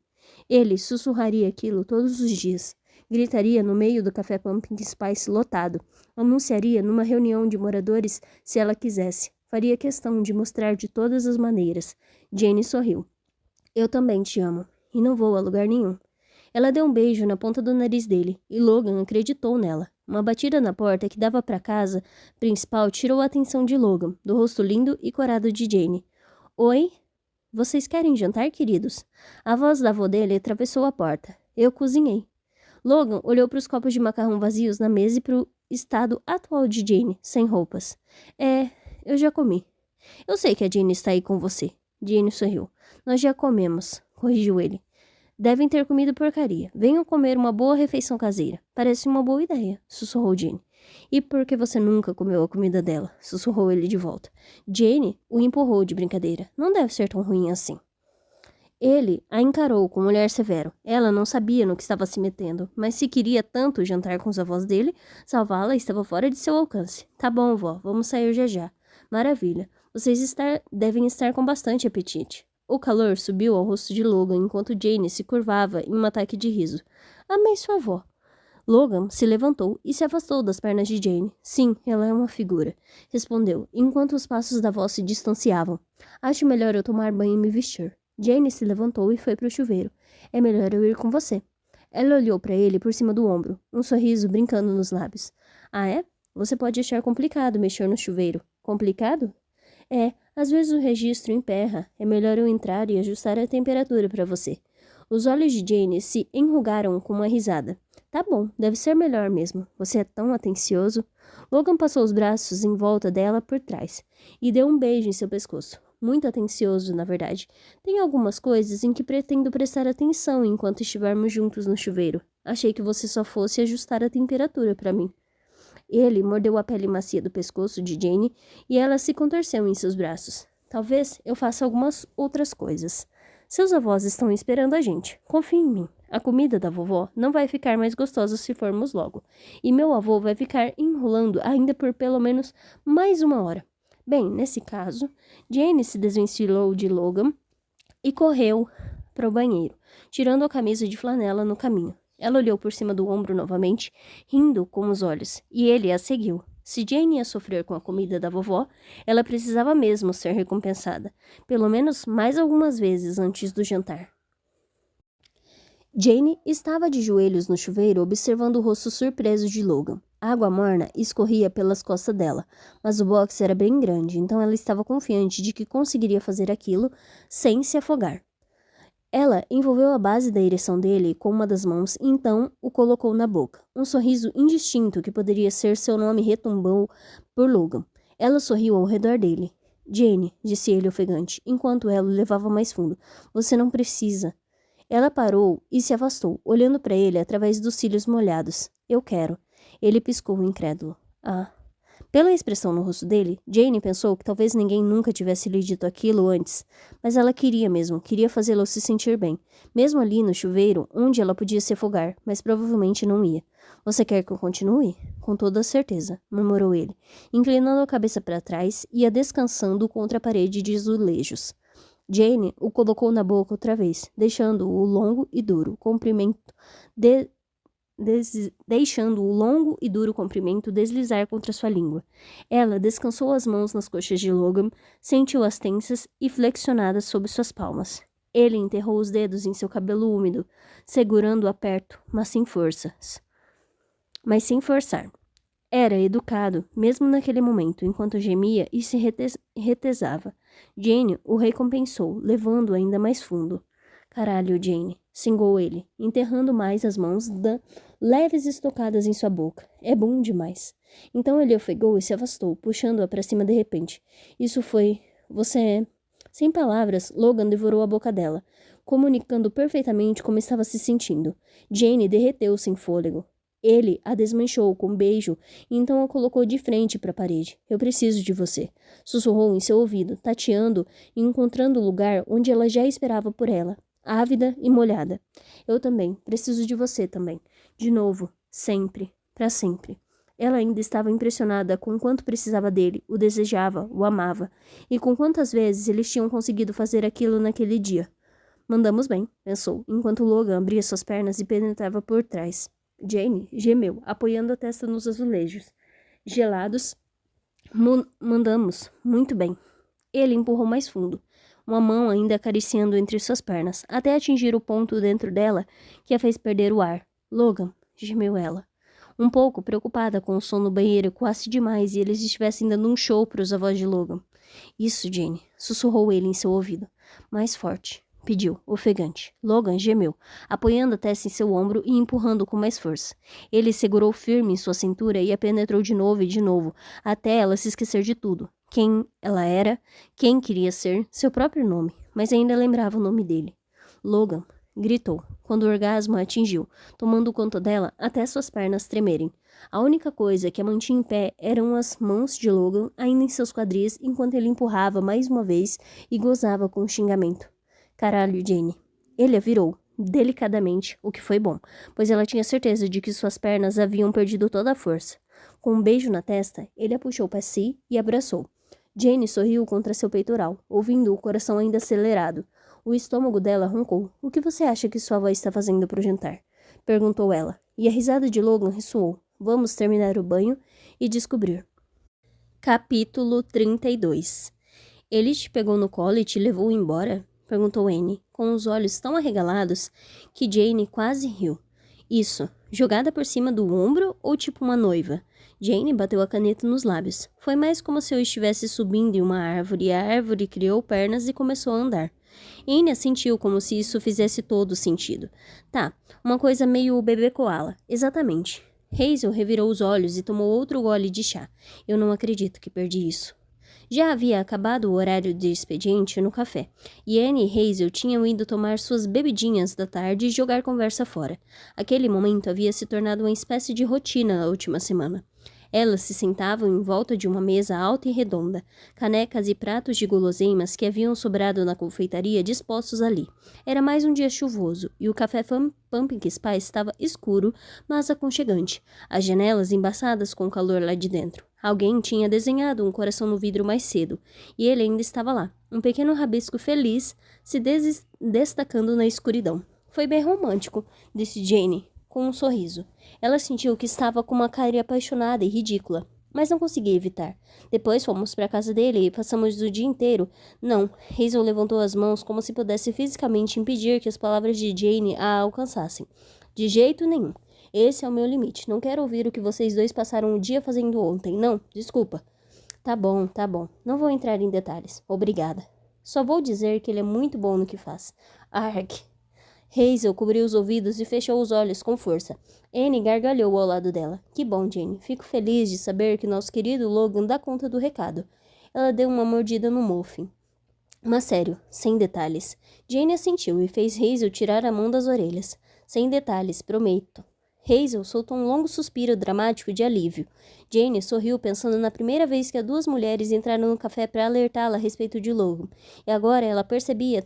Ele sussurraria aquilo todos os dias. Gritaria no meio do café Pumpkin Spice lotado. Anunciaria numa reunião de moradores se ela quisesse. Faria questão de mostrar de todas as maneiras. Jane sorriu. Eu também te amo. E não vou a lugar nenhum. Ela deu um beijo na ponta do nariz dele, e Logan acreditou nela. Uma batida na porta que dava para a casa principal tirou a atenção de Logan, do rosto lindo e corado de Jane. Oi? Vocês querem jantar, queridos? A voz da avó dele atravessou a porta. Eu cozinhei. Logan olhou para os copos de macarrão vazios na mesa e para o estado atual de Jane, sem roupas. Eu já comi. Eu sei que a Jane está aí com você. Jane sorriu. Nós já comemos, corrigiu ele. Devem ter comido porcaria. Venham comer uma boa refeição caseira. Parece uma boa ideia, sussurrou Jane. E por que você nunca comeu a comida dela? Sussurrou ele de volta. Jane o empurrou de brincadeira. Não deve ser tão ruim assim. Ele a encarou com um olhar severo. Ela não sabia no que estava se metendo, mas se queria tanto jantar com os avós dele, salvá-la estava fora de seu alcance. Tá bom, vó, vamos sair já já. Maravilha. Vocês devem estar com bastante apetite. O calor subiu ao rosto de Logan enquanto Jane se curvava em um ataque de riso. Amei sua avó. Logan se levantou e se afastou das pernas de Jane. Sim, ela é uma figura, respondeu, enquanto os passos da voz se distanciavam. Acho melhor eu tomar banho e me vestir. Jane se levantou e foi para o chuveiro. É melhor eu ir com você. Ela olhou para ele por cima do ombro, um sorriso brincando nos lábios. Ah, é? Você pode achar complicado mexer no chuveiro. Complicado? É, às vezes o registro emperra. É melhor eu entrar e ajustar a temperatura para você. Os olhos de Jane se enrugaram com uma risada. Tá bom, deve ser melhor mesmo. Você é tão atencioso. Logan passou os braços em volta dela por trás e deu um beijo em seu pescoço. Muito atencioso, na verdade. Tem algumas coisas em que pretendo prestar atenção enquanto estivermos juntos no chuveiro. Achei que você só fosse ajustar a temperatura para mim. Ele mordeu a pele macia do pescoço de Jane e ela se contorceu em seus braços. Talvez eu faça algumas outras coisas. Seus avós estão esperando a gente. Confie em mim. A comida da vovó não vai ficar mais gostosa se formos logo. E meu avô vai ficar enrolando ainda por pelo menos mais 1 hora. Bem, nesse caso, Jane se desvencilhou de Logan e correu para o banheiro, tirando a camisa de flanela no caminho. Ela olhou por cima do ombro novamente, rindo com os olhos, e ele a seguiu. Se Jane ia sofrer com a comida da vovó, ela precisava mesmo ser recompensada, pelo menos mais algumas vezes antes do jantar. Jane estava de joelhos no chuveiro observando o rosto surpreso de Logan. A água morna escorria pelas costas dela, mas o box era bem grande, então ela estava confiante de que conseguiria fazer aquilo sem se afogar. Ela envolveu a base da ereção dele com uma das mãos e então o colocou na boca. Um sorriso indistinto que poderia ser seu nome retumbou por Logan. Ela sorriu ao redor dele. Jane, disse ele ofegante, enquanto ela o levava mais fundo. Você não precisa. Ela parou e se afastou, olhando para ele através dos cílios molhados. Eu quero. Ele piscou, incrédulo. Ah. Pela expressão no rosto dele, Jane pensou que talvez ninguém nunca tivesse lhe dito aquilo antes, mas ela queria mesmo, queria fazê-lo se sentir bem, mesmo ali no chuveiro, onde ela podia se afogar, mas provavelmente não ia. Você quer que eu continue? Com toda certeza, murmurou ele, inclinando a cabeça para trás e a descansando contra a parede de azulejos. Jane o colocou na boca outra vez, deixando-o longo e duro comprimento deixando o longo e duro comprimento deslizar contra sua língua. Ela descansou as mãos nas coxas de Logan, sentiu-as tensas e flexionadas sob suas palmas. Ele enterrou os dedos em seu cabelo úmido, segurando-a perto, mas sem forçar. Era educado, mesmo naquele momento, enquanto gemia e se retesava. Jane o recompensou, levando-o ainda mais fundo. Caralho, Jane, cingou ele, enterrando mais as mãos, leves estocadas em sua boca. É bom demais. Então ele ofegou e se afastou, puxando-a para cima de repente. Isso foi... Você é... Sem palavras, Logan devorou a boca dela, comunicando perfeitamente como estava se sentindo. Jane derreteu sem fôlego. Ele a desmanchou com um beijo e então a colocou de frente para a parede. Eu preciso de você, sussurrou em seu ouvido, tateando e encontrando o lugar onde ela já esperava por ela, ávida e molhada. Eu também, preciso de você também. De novo, sempre, para sempre. Ela ainda estava impressionada com o quanto precisava dele, o desejava, o amava, e com quantas vezes eles tinham conseguido fazer aquilo naquele dia. Mandamos bem, pensou, enquanto Logan abria suas pernas e penetrava por trás. Jane gemeu, apoiando a testa nos azulejos. Gelados. Mandamos. Muito bem. Ele empurrou mais fundo, uma mão ainda acariciando entre suas pernas, até atingir o ponto dentro dela que a fez perder o ar. Logan, gemeu ela. Um pouco preocupada com o som no banheiro, quase demais, e eles estivessem dando um show para os avós de Logan. Isso, Jane, sussurrou ele em seu ouvido. Mais forte. Pediu, ofegante. Logan gemeu, apoiando a testa em seu ombro e empurrando com mais força. Ele segurou firme em sua cintura e a penetrou de novo, até ela se esquecer de tudo. Quem ela era, quem queria ser, seu próprio nome, mas ainda lembrava o nome dele. Logan, gritou, quando o orgasmo a atingiu, tomando conta dela até suas pernas tremerem. A única coisa que a mantinha em pé eram as mãos de Logan ainda em seus quadris enquanto ele empurrava mais uma vez e gozava com o xingamento. Caralho, Jane. Ele a virou, delicadamente, o que foi bom, pois ela tinha certeza de que suas pernas haviam perdido toda a força. Com um beijo na testa, ele a puxou para si e abraçou. Jane sorriu contra seu peitoral, ouvindo o coração ainda acelerado. O estômago dela roncou. O que você acha que sua avó está fazendo para o jantar? Perguntou ela, e a risada de Logan ressoou. Vamos terminar o banho e descobrir. Capítulo 32. Ele te pegou no colo e te levou embora? Perguntou Anne, com os olhos tão arregalados que Jane quase riu. Isso, jogada por cima do ombro ou tipo uma noiva? Jane bateu a caneta nos lábios. Foi mais como se eu estivesse subindo em uma árvore e a árvore criou pernas e começou a andar. Anne assentiu como se isso fizesse todo sentido. Tá, uma coisa meio bebê koala, exatamente. Hazel revirou os olhos e tomou outro gole de chá. Eu não acredito que perdi isso. Já havia acabado o horário de expediente no café, e Anne e Hazel tinham ido tomar suas bebidinhas da tarde e jogar conversa fora. Aquele momento havia se tornado uma espécie de rotina na última semana. Elas se sentavam em volta de uma mesa alta e redonda, canecas e pratos de guloseimas que haviam sobrado na confeitaria dispostos ali. Era mais um dia chuvoso, e o café Pumpkin Spice estava escuro, mas aconchegante, as janelas embaçadas com o calor lá de dentro. Alguém tinha desenhado um coração no vidro mais cedo, e ele ainda estava lá, um pequeno rabisco feliz se destacando na escuridão. Foi bem romântico, disse Jane, com um sorriso. Ela sentiu que estava com uma cara apaixonada e ridícula, mas não conseguia evitar. Depois fomos para a casa dele e passamos o dia inteiro. Não, Hazel levantou as mãos como se pudesse fisicamente impedir que as palavras de Jane a alcançassem. De jeito nenhum. Esse é o meu limite. Não quero ouvir o que vocês dois passaram o dia fazendo ontem. Não, desculpa. Tá bom, tá bom. Não vou entrar em detalhes. Obrigada. Só vou dizer que ele é muito bom no que faz. Arg. Hazel cobriu os ouvidos e fechou os olhos com força. Anne gargalhou ao lado dela. Que bom, Jane. Fico feliz de saber que nosso querido Logan dá conta do recado. Ela deu uma mordida no muffin. Mas sério, sem detalhes. Jane assentiu e fez Hazel tirar a mão das orelhas. Sem detalhes, prometo. Hazel soltou um longo suspiro dramático de alívio. Jane sorriu pensando na primeira vez que as duas mulheres entraram no café para alertá-la a respeito de Logan. E agora ela percebia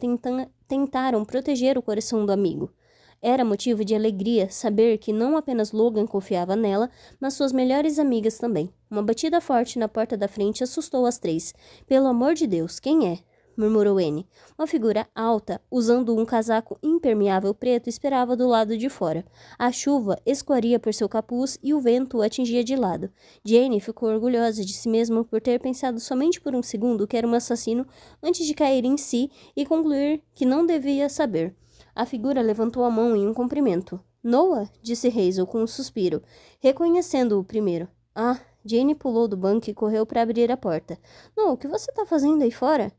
tentaram proteger o coração do amigo. Era motivo de alegria saber que não apenas Logan confiava nela, mas suas melhores amigas também. Uma batida forte na porta da frente assustou as três. Pelo amor de Deus, quem é? Murmurou Anne. Uma figura alta, usando um casaco impermeável preto, esperava do lado de fora. A chuva escoaria por seu capuz e o vento o atingia de lado. Jane ficou orgulhosa de si mesma por ter pensado somente por um segundo que era um assassino antes de cair em si e concluir que não devia saber. A figura levantou a mão em um cumprimento. Noah, disse Hazel com um suspiro, reconhecendo-o primeiro. Ah, Jane pulou do banco e correu para abrir a porta. Noah, o que você está fazendo aí fora?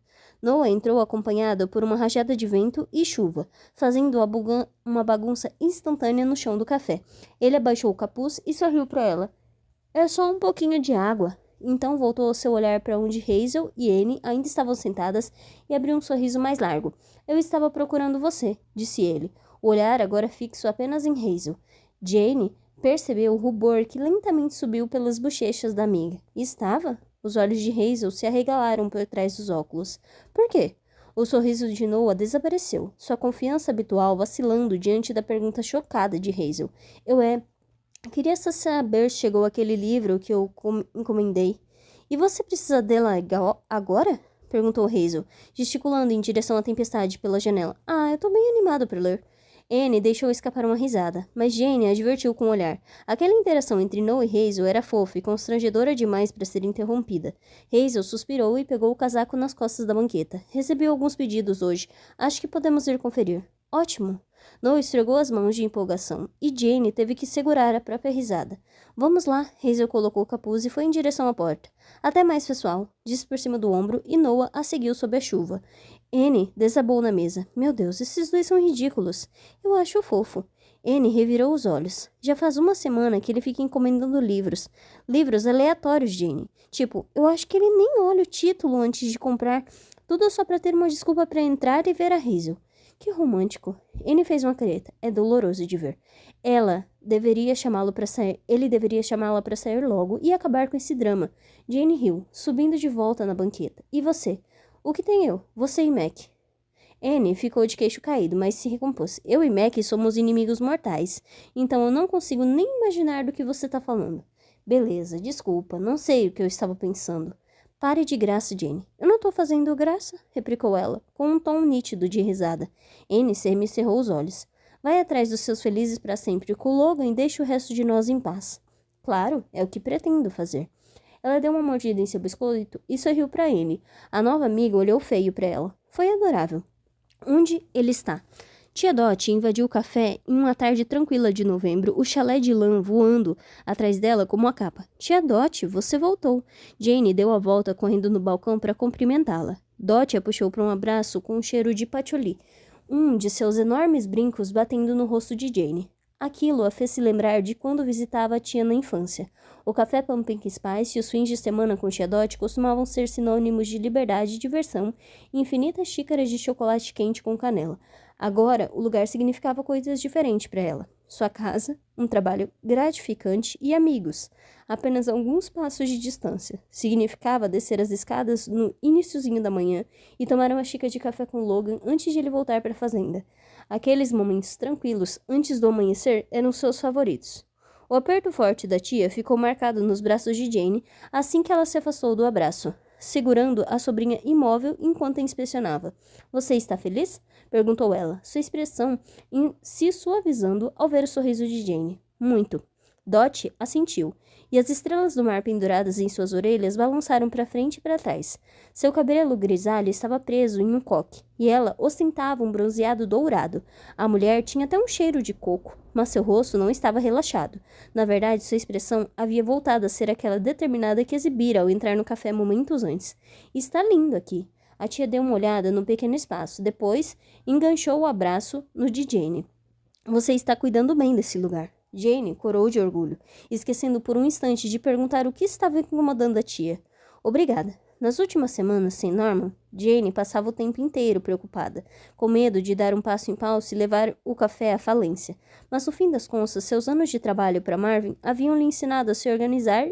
Noah entrou acompanhado por uma rajada de vento e chuva, fazendo uma bagunça instantânea no chão do café. Ele abaixou o capuz e sorriu para ela. É só um pouquinho de água. Então voltou seu olhar para onde Hazel e Anne ainda estavam sentadas e abriu um sorriso mais largo. Eu estava procurando você, disse ele, o olhar agora fixo apenas em Hazel. Jane percebeu o rubor que lentamente subiu pelas bochechas da amiga. Estava? Os olhos de Hazel se arregalaram por trás dos óculos. Por quê? O sorriso de Noah desapareceu, sua confiança habitual vacilando diante da pergunta chocada de Hazel. Queria só saber se chegou aquele livro que eu encomendei. E você precisa dela agora? Perguntou Hazel, gesticulando em direção à tempestade pela janela. Ah, eu tô bem animado para ler. Anne deixou escapar uma risada, mas Jane a advertiu com o olhar. Aquela interação entre Noah e Hazel era fofa e constrangedora demais para ser interrompida. Hazel suspirou e pegou o casaco nas costas da banqueta. Recebi alguns pedidos hoje. Acho que podemos ir conferir. Ótimo. Noah esfregou as mãos de empolgação, e Jane teve que segurar a própria risada. Vamos lá, Hazel colocou o capuz e foi em direção à porta. Até mais, pessoal, disse por cima do ombro, e Noah a seguiu sob a chuva. Anne desabou na mesa. Meu Deus, esses dois são ridículos. Eu acho fofo. Anne revirou os olhos. Já faz uma semana que ele fica encomendando livros. Livros aleatórios, Jane. Tipo, eu acho que ele nem olha o título antes de comprar. Tudo só pra ter uma desculpa pra entrar e ver a Hazel. Que romântico. Anne fez uma careta. É doloroso de ver. Ele deveria chamá-la para sair logo e acabar com esse drama. Jane riu, subindo de volta na banqueta. E você? O que tem eu? Você e Mac. Anne ficou de queixo caído, mas se recompôs. Eu e Mac somos inimigos mortais, então eu não consigo nem imaginar do que você tá falando. Beleza, desculpa, não sei o que eu estava pensando. Pare de graça, Jane. Eu não tô fazendo graça, replicou ela, com um tom nítido de risada. Anne cerrou os olhos. Vai atrás dos seus felizes para sempre com Logan e deixe o resto de nós em paz. Claro, é o que pretendo fazer. Ela deu uma mordida em seu biscoito e sorriu para Anne. A nova amiga olhou feio para ela. Foi adorável. Onde ele está? Tia Dot invadiu o café em uma tarde tranquila de novembro, o chalé de lã voando atrás dela como a capa. Tia Dot, você voltou. Jane deu a volta correndo no balcão para cumprimentá-la. Dot a puxou para um abraço com um cheiro de patchouli, um de seus enormes brincos batendo no rosto de Jane. Aquilo a fez se lembrar de quando visitava a tia na infância. O café Pumpkin Spice e os fins de semana com tia Dot costumavam ser sinônimos de liberdade e diversão e infinitas xícaras de chocolate quente com canela. Agora, o lugar significava coisas diferentes para ela. sua casa, um trabalho gratificante e amigos, apenas alguns passos de distância. Significava descer as escadas no iniciozinho da manhã e tomar uma xícara de café com Logan antes de ele voltar para a fazenda. Aqueles momentos tranquilos antes do amanhecer eram seus favoritos. O aperto forte da tia ficou marcado nos braços de Jane assim que ela se afastou do abraço, segurando a sobrinha imóvel enquanto a inspecionava. Você está feliz? Perguntou ela, sua expressão se suavizando ao ver o sorriso de Jane. Muito. Dot assentiu, e as estrelas do mar penduradas em suas orelhas balançaram para frente e para trás. Seu cabelo grisalho estava preso em um coque, e ela ostentava um bronzeado dourado. A mulher tinha até um cheiro de coco, mas seu rosto não estava relaxado. Na verdade, sua expressão havia voltado a ser aquela determinada que exibira ao entrar no café momentos antes. Está lindo aqui. A tia deu uma olhada no pequeno espaço, depois enganchou o abraço no de Jane. Você está cuidando bem desse lugar. Jane corou de orgulho, esquecendo por um instante de perguntar o que estava incomodando a tia. Obrigada. Nas últimas semanas, sem Norman, Jane passava o tempo inteiro preocupada, com medo de dar um passo em falso e levar o café à falência. Mas, no fim das contas, seus anos de trabalho para Marvin haviam lhe ensinado a se organizar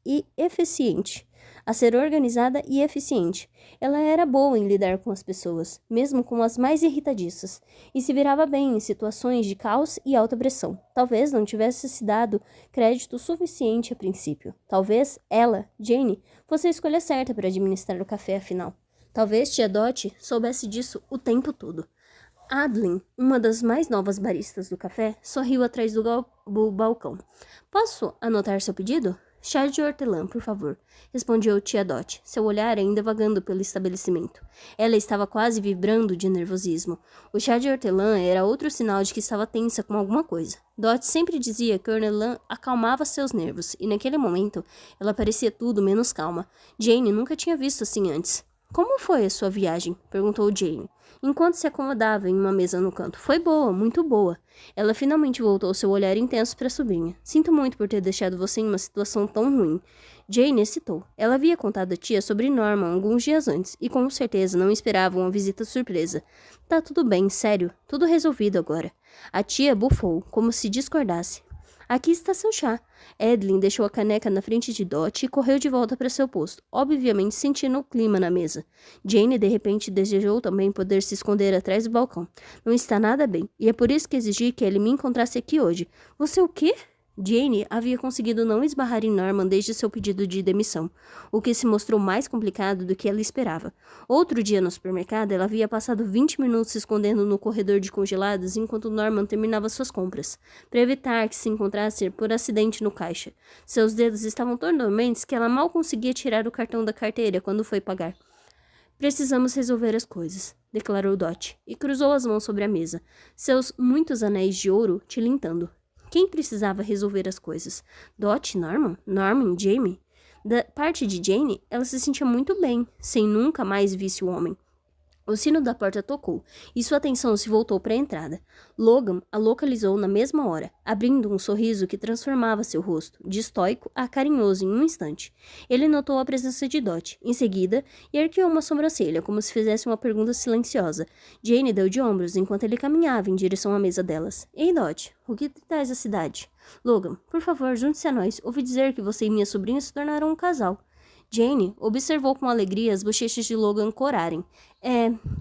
e eficiente. A ser organizada e eficiente. Ela era boa em lidar com as pessoas, mesmo com as mais irritadiças, e se virava bem em situações de caos e alta pressão. Talvez não tivesse se dado crédito suficiente a princípio. Talvez ela, Jane, fosse a escolha certa para administrar o café afinal. Talvez tia Dot soubesse disso o tempo todo. Adeline, uma das mais novas baristas do café, sorriu atrás do balcão. Posso anotar seu pedido? Chá de hortelã, por favor, respondeu tia Dot, seu olhar ainda vagando pelo estabelecimento. Ela estava quase vibrando de nervosismo. O chá de hortelã era outro sinal de que estava tensa com alguma coisa. Dot sempre dizia que o hortelã acalmava seus nervos, e naquele momento ela parecia tudo menos calma. Jane nunca tinha visto assim antes. Como foi a sua viagem? Perguntou Jane, enquanto se acomodava em uma mesa no canto. Foi boa, muito boa. Ela finalmente voltou seu olhar intenso para a sobrinha. Sinto muito por ter deixado você em uma situação tão ruim. Jane hesitou. Ela havia contado à tia sobre Norman alguns dias antes, e com certeza não esperava uma visita surpresa. Tá tudo bem, sério. Tudo resolvido agora. A tia bufou, como se discordasse. Aqui está seu chá. Adeline deixou a caneca na frente de Dot e correu de volta para seu posto, obviamente sentindo o clima na mesa. Jane, de repente, desejou também poder se esconder atrás do balcão. Não está nada bem, e é por isso que exigi que ele me encontrasse aqui hoje. Você o quê? Jane havia conseguido não esbarrar em Norman desde seu pedido de demissão, o que se mostrou mais complicado do que ela esperava. Outro dia no supermercado, ela havia passado 20 minutos se escondendo no corredor de congelados enquanto Norman terminava suas compras, para evitar que se encontrasse por acidente no caixa. Seus dedos estavam tão dormentes que ela mal conseguia tirar o cartão da carteira quando foi pagar. Precisamos resolver as coisas, declarou Dot, e cruzou as mãos sobre a mesa, seus muitos anéis de ouro tilintando. Quem precisava resolver as coisas? Dot, Norman? Norman, Jamie? Da parte de Jane, ela se sentia muito bem, sem nunca mais visse o homem. O sino da porta tocou, e sua atenção se voltou para a entrada. Logan a localizou na mesma hora, abrindo um sorriso que transformava seu rosto, de estoico a carinhoso em um instante. Ele notou a presença de Dot, em seguida, e arqueou uma sobrancelha, como se fizesse uma pergunta silenciosa. Jane deu de ombros enquanto ele caminhava em direção à mesa delas. Ei, Dot, o que te traz à cidade? Logan, por favor, junte-se a nós. Ouvi dizer que você e minha sobrinha se tornaram um casal. Jane observou com alegria as bochechas de Logan corarem.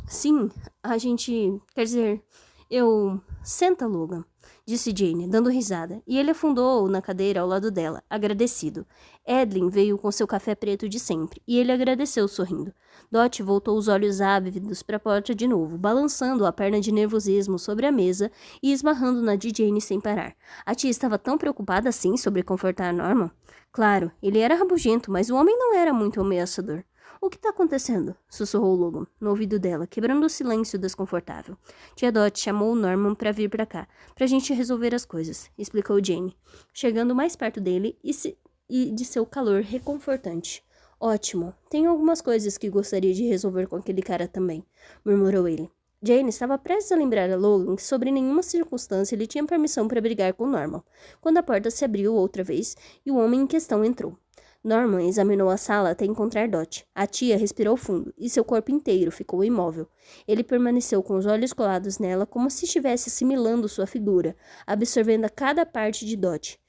Sim, a gente... Quer dizer, eu... Senta, Logan, disse Jane, dando risada, e ele afundou na cadeira ao lado dela, agradecido. Adeline veio com seu café preto de sempre, e ele agradeceu sorrindo. Dot voltou os olhos ávidos para a porta de novo, balançando a perna de nervosismo sobre a mesa e esbarrando na de Jane sem parar. A tia estava tão preocupada assim sobre confortar Norman? Claro, ele era rabugento, mas o homem não era muito ameaçador. O que está acontecendo? Sussurrou Logan, no ouvido dela, quebrando o silêncio desconfortável. Tia Dot chamou Norman para vir para cá, pra gente resolver as coisas, explicou Jane, chegando mais perto dele e de seu calor reconfortante. Ótimo, tenho algumas coisas que gostaria de resolver com aquele cara também, murmurou ele. Jane estava prestes a lembrar a Logan que sobre nenhuma circunstância ele tinha permissão para brigar com Norman, quando a porta se abriu outra vez e o homem em questão entrou. Norman examinou a sala até encontrar Dot. A tia respirou fundo e seu corpo inteiro ficou imóvel. Ele permaneceu com os olhos colados nela como se estivesse assimilando sua figura, absorvendo a cada parte de Dot.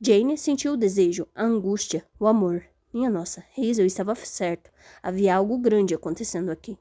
Jane sentiu o desejo, a angústia, o amor. Minha nossa, Hazel estava certo. Havia algo grande acontecendo aqui.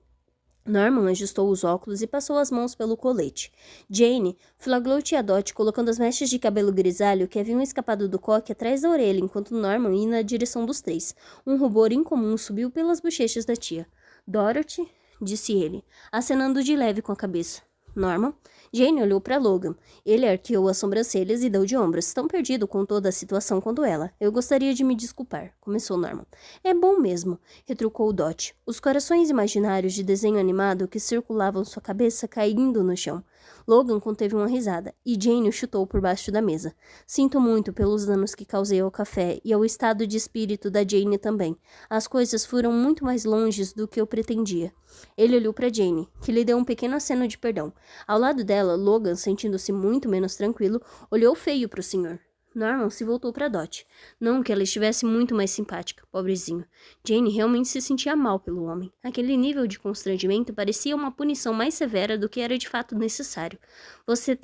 Norman ajustou os óculos e passou as mãos pelo colete. Jane flagrou tia Dot colocando as mechas de cabelo grisalho que haviam escapado do coque atrás da orelha enquanto Norman ia na direção dos três. Um rubor incomum subiu pelas bochechas da tia. Dorothy, disse ele, acenando de leve com a cabeça. Norman? Jane olhou para Logan. Ele arqueou as sobrancelhas e deu de ombros, tão perdido com toda a situação quanto ela. Eu gostaria de me desculpar, começou Norman. É bom mesmo, retrucou Dot. Os corações imaginários de desenho animado que circulavam sua cabeça caindo no chão. Logan conteve uma risada, e Jane o chutou por baixo da mesa. Sinto muito pelos danos que causei ao café e ao estado de espírito da Jane também. As coisas foram muito mais longe do que eu pretendia. Ele olhou para Jane, que lhe deu um pequeno aceno de perdão. Ao lado dela, Logan, sentindo-se muito menos tranquilo, olhou feio para o senhor. Norman se voltou para Dot. Não que ela estivesse muito mais simpática, pobrezinho. Jane realmente se sentia mal pelo homem. Aquele nível de constrangimento parecia uma punição mais severa do que era de fato necessário. Você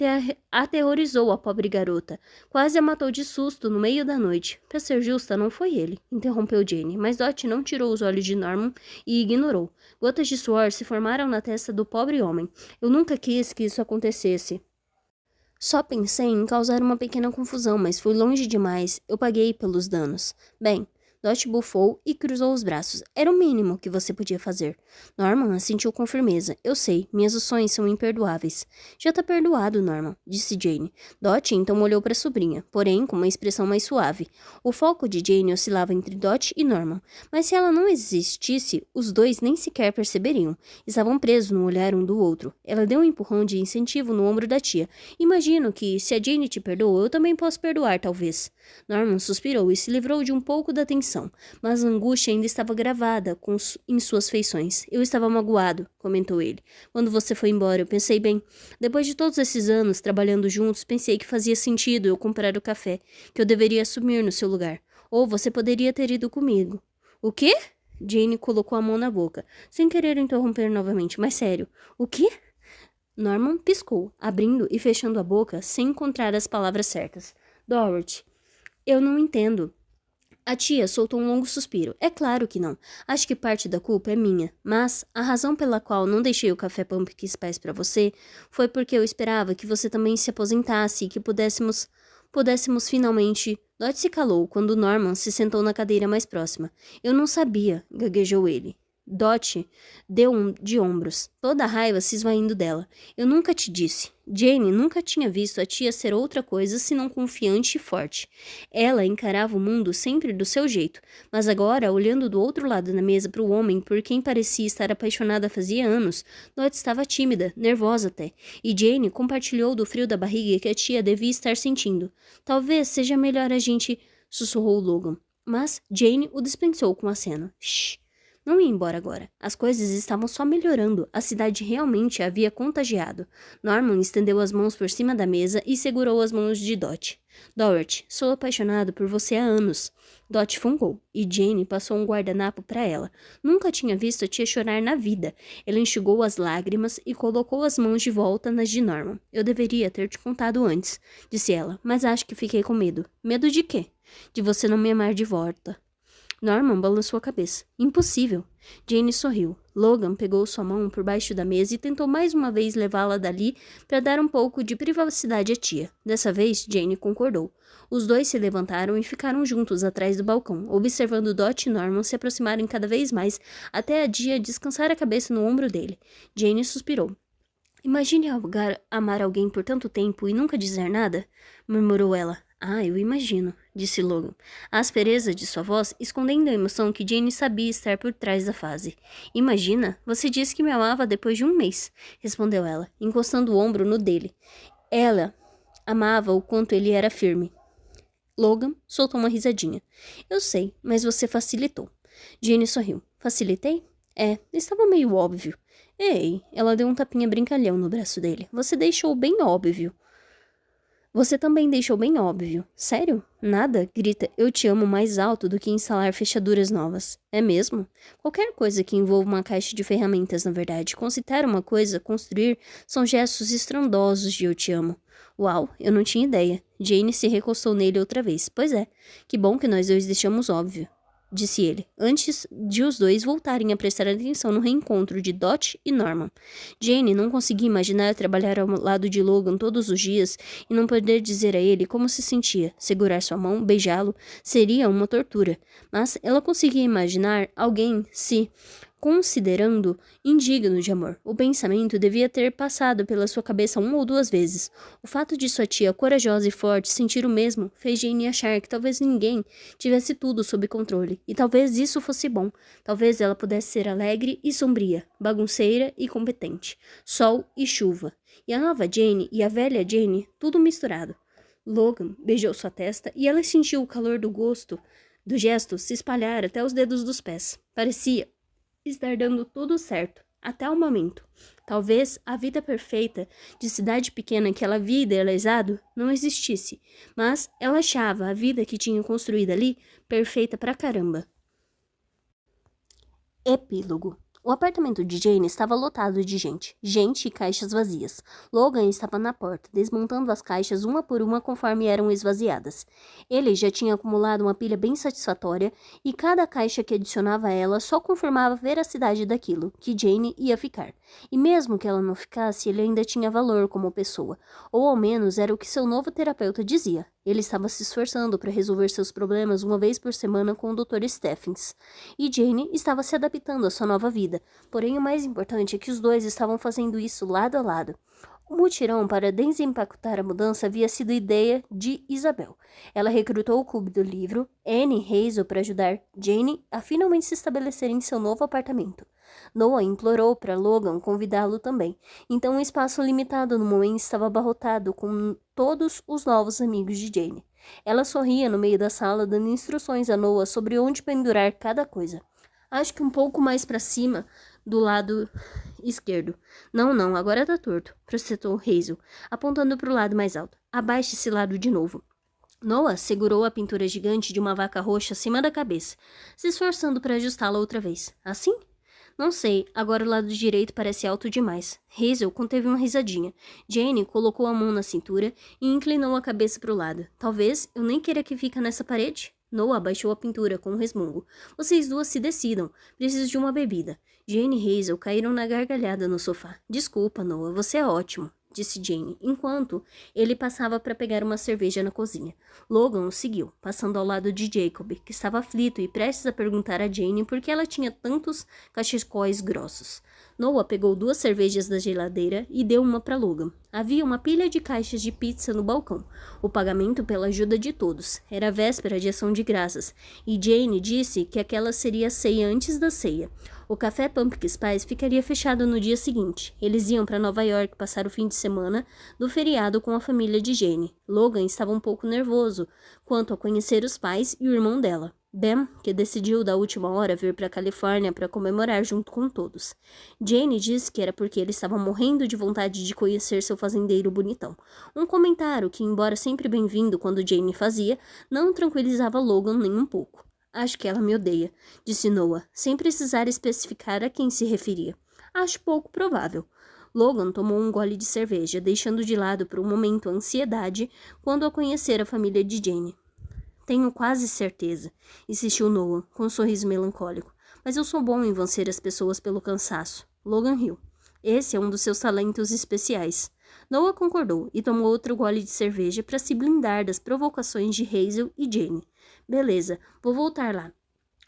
aterrorizou a pobre garota. Quase a matou de susto no meio da noite. Para ser justa, não foi ele, interrompeu Jane, mas Dot não tirou os olhos de Norman e ignorou. Gotas de suor se formaram na testa do pobre homem. Eu nunca quis que isso acontecesse. Só pensei em causar uma pequena confusão, mas fui longe demais. Eu paguei pelos danos. Bem, Dot bufou e cruzou os braços. Era o mínimo que você podia fazer. Norman assentiu com firmeza. Eu sei, minhas ações são imperdoáveis. Já tá perdoado, Norman, disse Jane. Dot então olhou para a sobrinha, porém com uma expressão mais suave. O foco de Jane oscilava entre Dot e Norman, mas se ela não existisse, os dois nem sequer perceberiam. Estavam presos no olhar um do outro. Ela deu um empurrão de incentivo no ombro da tia. Imagino que, se a Jane te perdoou, eu também posso perdoar, talvez. Norman suspirou e se livrou de um pouco da tensão, mas a angústia ainda estava gravada em suas feições. Eu estava magoado, comentou ele. Quando você foi embora, eu pensei bem. Depois de todos esses anos trabalhando juntos, pensei que fazia sentido eu comprar o café, que eu deveria assumir no seu lugar. Ou você poderia ter ido comigo. O quê? Jane colocou a mão na boca, sem querer interromper novamente. Mas sério, o quê? Norman piscou, abrindo e fechando a boca sem encontrar as palavras certas. Dorothy, eu não entendo. A tia soltou um longo suspiro. É claro que não. Acho que parte da culpa é minha. Mas a razão pela qual não deixei o café Pumpkin Spice para você foi porque eu esperava que você também se aposentasse e que pudéssemos finalmente... Dot se calou quando Norman se sentou na cadeira mais próxima. Eu não sabia, gaguejou ele. Dot deu de ombros, toda a raiva se esvaindo dela. Eu nunca te disse. Jane nunca tinha visto a tia ser outra coisa senão confiante e forte. Ela encarava o mundo sempre do seu jeito, mas agora, olhando do outro lado da mesa para o homem por quem parecia estar apaixonada fazia anos, Dot estava tímida, nervosa até, e Jane compartilhou do frio da barriga que a tia devia estar sentindo. Talvez seja melhor a gente... sussurrou Logan, mas Jane o dispensou com um aceno. Shh! Não ia embora agora. As coisas estavam só melhorando. A cidade realmente havia contagiado. Norman estendeu as mãos por cima da mesa e segurou as mãos de Dot. Dorothy, sou apaixonado por você há anos. Dot fungou, e Jane passou um guardanapo para ela. Nunca tinha visto a tia chorar na vida. Ela enxugou as lágrimas e colocou as mãos de volta nas de Norman. Eu deveria ter te contado antes, disse ela, mas acho que fiquei com medo. Medo de quê? De você não me amar de volta. Norman balançou a cabeça. Impossível. Jane sorriu. Logan pegou sua mão por baixo da mesa e tentou mais uma vez levá-la dali para dar um pouco de privacidade à tia. Dessa vez, Jane concordou. Os dois se levantaram e ficaram juntos atrás do balcão, observando Dot e Norman se aproximarem cada vez mais até a tia descansar a cabeça no ombro dele. Jane suspirou. Imagine amar alguém por tanto tempo e nunca dizer nada, murmurou ela. Ah, eu imagino, disse Logan, a aspereza de sua voz escondendo a emoção que Jane sabia estar por trás da fase. Imagina, você disse que me amava depois de um mês, respondeu ela, encostando o ombro no dele. Ela amava o quanto ele era firme. Logan soltou uma risadinha. Eu sei, mas você facilitou. Jane sorriu. Facilitei? É, estava meio óbvio. Ei, ela deu um tapinha brincalhão no braço dele. Você deixou bem óbvio. Você também deixou bem óbvio. Sério? Nada grita eu te amo mais alto do que instalar fechaduras novas. É mesmo? Qualquer coisa que envolva uma caixa de ferramentas, na verdade. Considerar uma coisa, construir, são gestos estrondosos de eu te amo. Uau, eu não tinha ideia. Jane se recostou nele outra vez. Pois é, que bom que nós dois deixamos óbvio, disse ele, antes de os dois voltarem a prestar atenção no reencontro de Dot e Norman. Jane não conseguia imaginar trabalhar ao lado de Logan todos os dias e não poder dizer a ele como se sentia. Segurar sua mão, beijá-lo, seria uma tortura. Mas ela conseguia imaginar alguém se considerando indigno de amor. O pensamento devia ter passado pela sua cabeça uma ou duas vezes. O fato de sua tia, corajosa e forte, sentir o mesmo, fez Jane achar que talvez ninguém tivesse tudo sob controle. E talvez isso fosse bom. Talvez ela pudesse ser alegre e sombria, bagunceira e competente. Sol e chuva. E a nova Jane e a velha Jane, tudo misturado. Logan beijou sua testa e ela sentiu o calor do gesto se espalhar até os dedos dos pés. Parecia estar dando tudo certo, até o momento. Talvez a vida perfeita de cidade pequena que ela havia idealizado não existisse, mas ela achava a vida que tinha construído ali perfeita pra caramba. Epílogo. O apartamento de Jane estava lotado de gente e caixas vazias. Logan estava na porta, desmontando as caixas uma por uma conforme eram esvaziadas. Ele já tinha acumulado uma pilha bem satisfatória e cada caixa que adicionava a ela só confirmava a veracidade daquilo, que Jane ia ficar. E mesmo que ela não ficasse, ele ainda tinha valor como pessoa, ou ao menos era o que seu novo terapeuta dizia. Ele estava se esforçando para resolver seus problemas uma vez por semana com o Dr. Stephens. E Jane estava se adaptando à sua nova vida. Porém, o mais importante é que os dois estavam fazendo isso lado a lado. O mutirão para desempacotar a mudança havia sido ideia de Isabel. Ela recrutou o clube do livro, Anne e Hazel para ajudar Jane a finalmente se estabelecer em seu novo apartamento. Noah implorou para Logan convidá-lo também. Então, um espaço limitado no momento estava abarrotado com todos os novos amigos de Jane. Ela sorria no meio da sala, dando instruções a Noah sobre onde pendurar cada coisa. Acho que um pouco mais para cima, do lado esquerdo. Não, agora tá torto, protestou Hazel, apontando para o lado mais alto. Abaixe esse lado de novo. Noah segurou a pintura gigante de uma vaca roxa acima da cabeça, se esforçando para ajustá-la outra vez. Assim? Não sei, agora o lado direito parece alto demais. Hazel conteve uma risadinha. Jane colocou a mão na cintura e inclinou a cabeça para o lado. Talvez eu nem queira que fique nessa parede. Noah abaixou a pintura com um resmungo. Vocês duas se decidam. Preciso de uma bebida. Jane e Hazel caíram na gargalhada no sofá. Desculpa, Noah, você é ótimo, disse Jane, enquanto ele passava para pegar uma cerveja na cozinha. Logan o seguiu, passando ao lado de Jacob, que estava aflito e prestes a perguntar a Jane por que ela tinha tantos cachecóis grossos. Noah pegou 2 cervejas da geladeira e deu uma para Logan. Havia uma pilha de caixas de pizza no balcão. O pagamento pela ajuda de todos. Era a véspera de ação de graças, e Jane disse que aquela seria a ceia antes da ceia. O café Pumpkin Spice ficaria fechado no dia seguinte. Eles iam para Nova York passar o fim de semana do feriado com a família de Jane. Logan estava um pouco nervoso quanto a conhecer os pais e o irmão dela, Ben, que decidiu da última hora vir para a Califórnia para comemorar junto com todos. Jane disse que era porque ele estava morrendo de vontade de conhecer seu fazendeiro bonitão. Um comentário que, embora sempre bem-vindo quando Jane fazia, não tranquilizava Logan nem um pouco. Acho que ela me odeia, disse Noah, sem precisar especificar a quem se referia. Acho pouco provável. Logan tomou um gole de cerveja, deixando de lado por um momento a ansiedade quando a conhecer a família de Jane. Tenho quase certeza, insistiu Noah, com um sorriso melancólico. Mas eu sou bom em vencer as pessoas pelo cansaço. Logan riu. Esse é um dos seus talentos especiais. Noah concordou e tomou outro gole de cerveja para se blindar das provocações de Hazel e Jane. Beleza, vou voltar lá.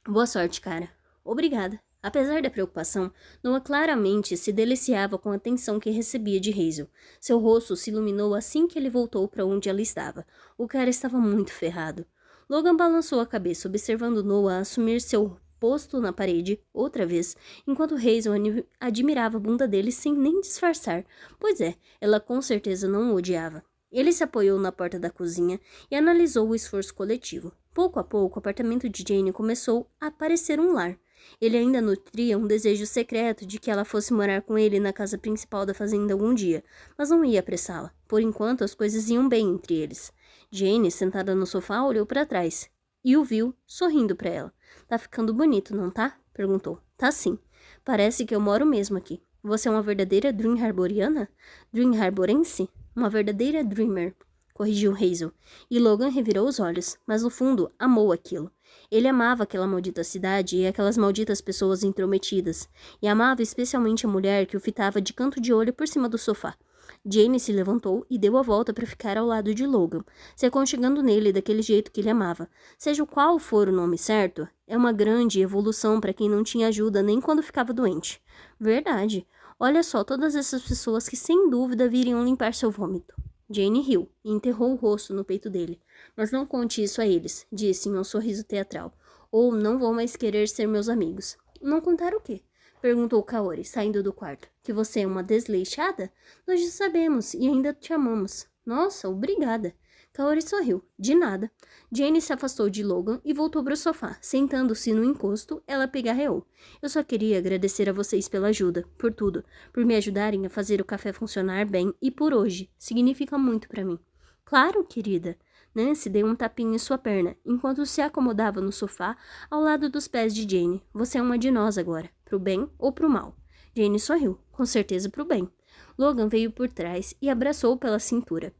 Boa sorte, cara. Obrigada. Apesar da preocupação, Noah claramente se deliciava com a atenção que recebia de Hazel. Seu rosto se iluminou assim que ele voltou para onde ela estava. O cara estava muito ferrado. Logan balançou a cabeça, observando Noah assumir seu posto na parede outra vez, enquanto Hazel admirava a bunda dele sem nem disfarçar. Pois é, ela com certeza não o odiava. Ele se apoiou na porta da cozinha e analisou o esforço coletivo. Pouco a pouco, o apartamento de Jane começou a parecer um lar. Ele ainda nutria um desejo secreto de que ela fosse morar com ele na casa principal da fazenda algum dia, mas não ia apressá-la. Por enquanto, as coisas iam bem entre eles. Jane, sentada no sofá, olhou para trás e o viu, sorrindo para ela. Tá ficando bonito, não tá? Perguntou. Tá sim. Parece que eu moro mesmo aqui. Você é uma verdadeira Dream Harboriana? Dream Harborense? Uma verdadeira Dreamer, corrigiu Hazel. E Logan revirou os olhos, mas no fundo amou aquilo. Ele amava aquela maldita cidade e aquelas malditas pessoas intrometidas. E amava especialmente a mulher que o fitava de canto de olho por cima do sofá. Jane se levantou e deu a volta para ficar ao lado de Logan, se aconchegando nele daquele jeito que ele amava. Seja qual for o nome certo, é uma grande evolução para quem não tinha ajuda nem quando ficava doente. Verdade. Olha só todas essas pessoas que sem dúvida viriam limpar seu vômito. Jane riu e enterrou o rosto no peito dele. Mas não conte isso a eles, disse em um sorriso teatral. Ou não vão mais querer ser meus amigos. Não contar o quê? Perguntou Kaori, saindo do quarto. Que você é uma desleixada? Nós já sabemos e ainda te amamos. Nossa, obrigada. Kaori sorriu. De nada. Jane se afastou de Logan e voltou para o sofá. Sentando-se no encosto, ela pigarreou. Eu só queria agradecer a vocês pela ajuda, por tudo, por me ajudarem a fazer o café funcionar bem e por hoje. Significa muito para mim. Claro, querida. Nancy deu um tapinha em sua perna, enquanto se acomodava no sofá ao lado dos pés de Jane. Você é uma de nós agora, pro bem ou pro mal. Jane sorriu, com certeza pro bem. Logan veio por trás e abraçou pela cintura.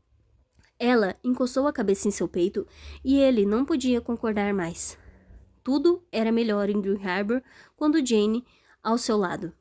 Ela encostou a cabeça em seu peito e ele não podia concordar mais. Tudo era melhor em Dream Harbor quando Jane ao seu lado.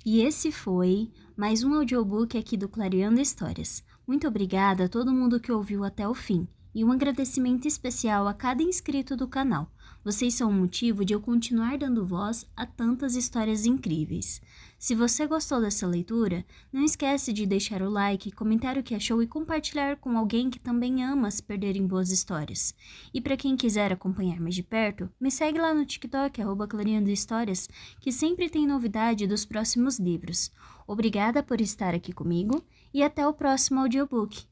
E esse foi mais um audiobook aqui do Clareando Histórias. Muito obrigada a todo mundo que ouviu até o fim. E um agradecimento especial a cada inscrito do canal. Vocês são o motivo de eu continuar dando voz a tantas histórias incríveis. Se você gostou dessa leitura, não esquece de deixar o like, comentar o que achou e compartilhar com alguém que também ama se perder em boas histórias. E para quem quiser acompanhar mais de perto, me segue lá no TikTok, @clareandohistórias, que sempre tem novidade dos próximos livros. Obrigada por estar aqui comigo e até o próximo audiobook.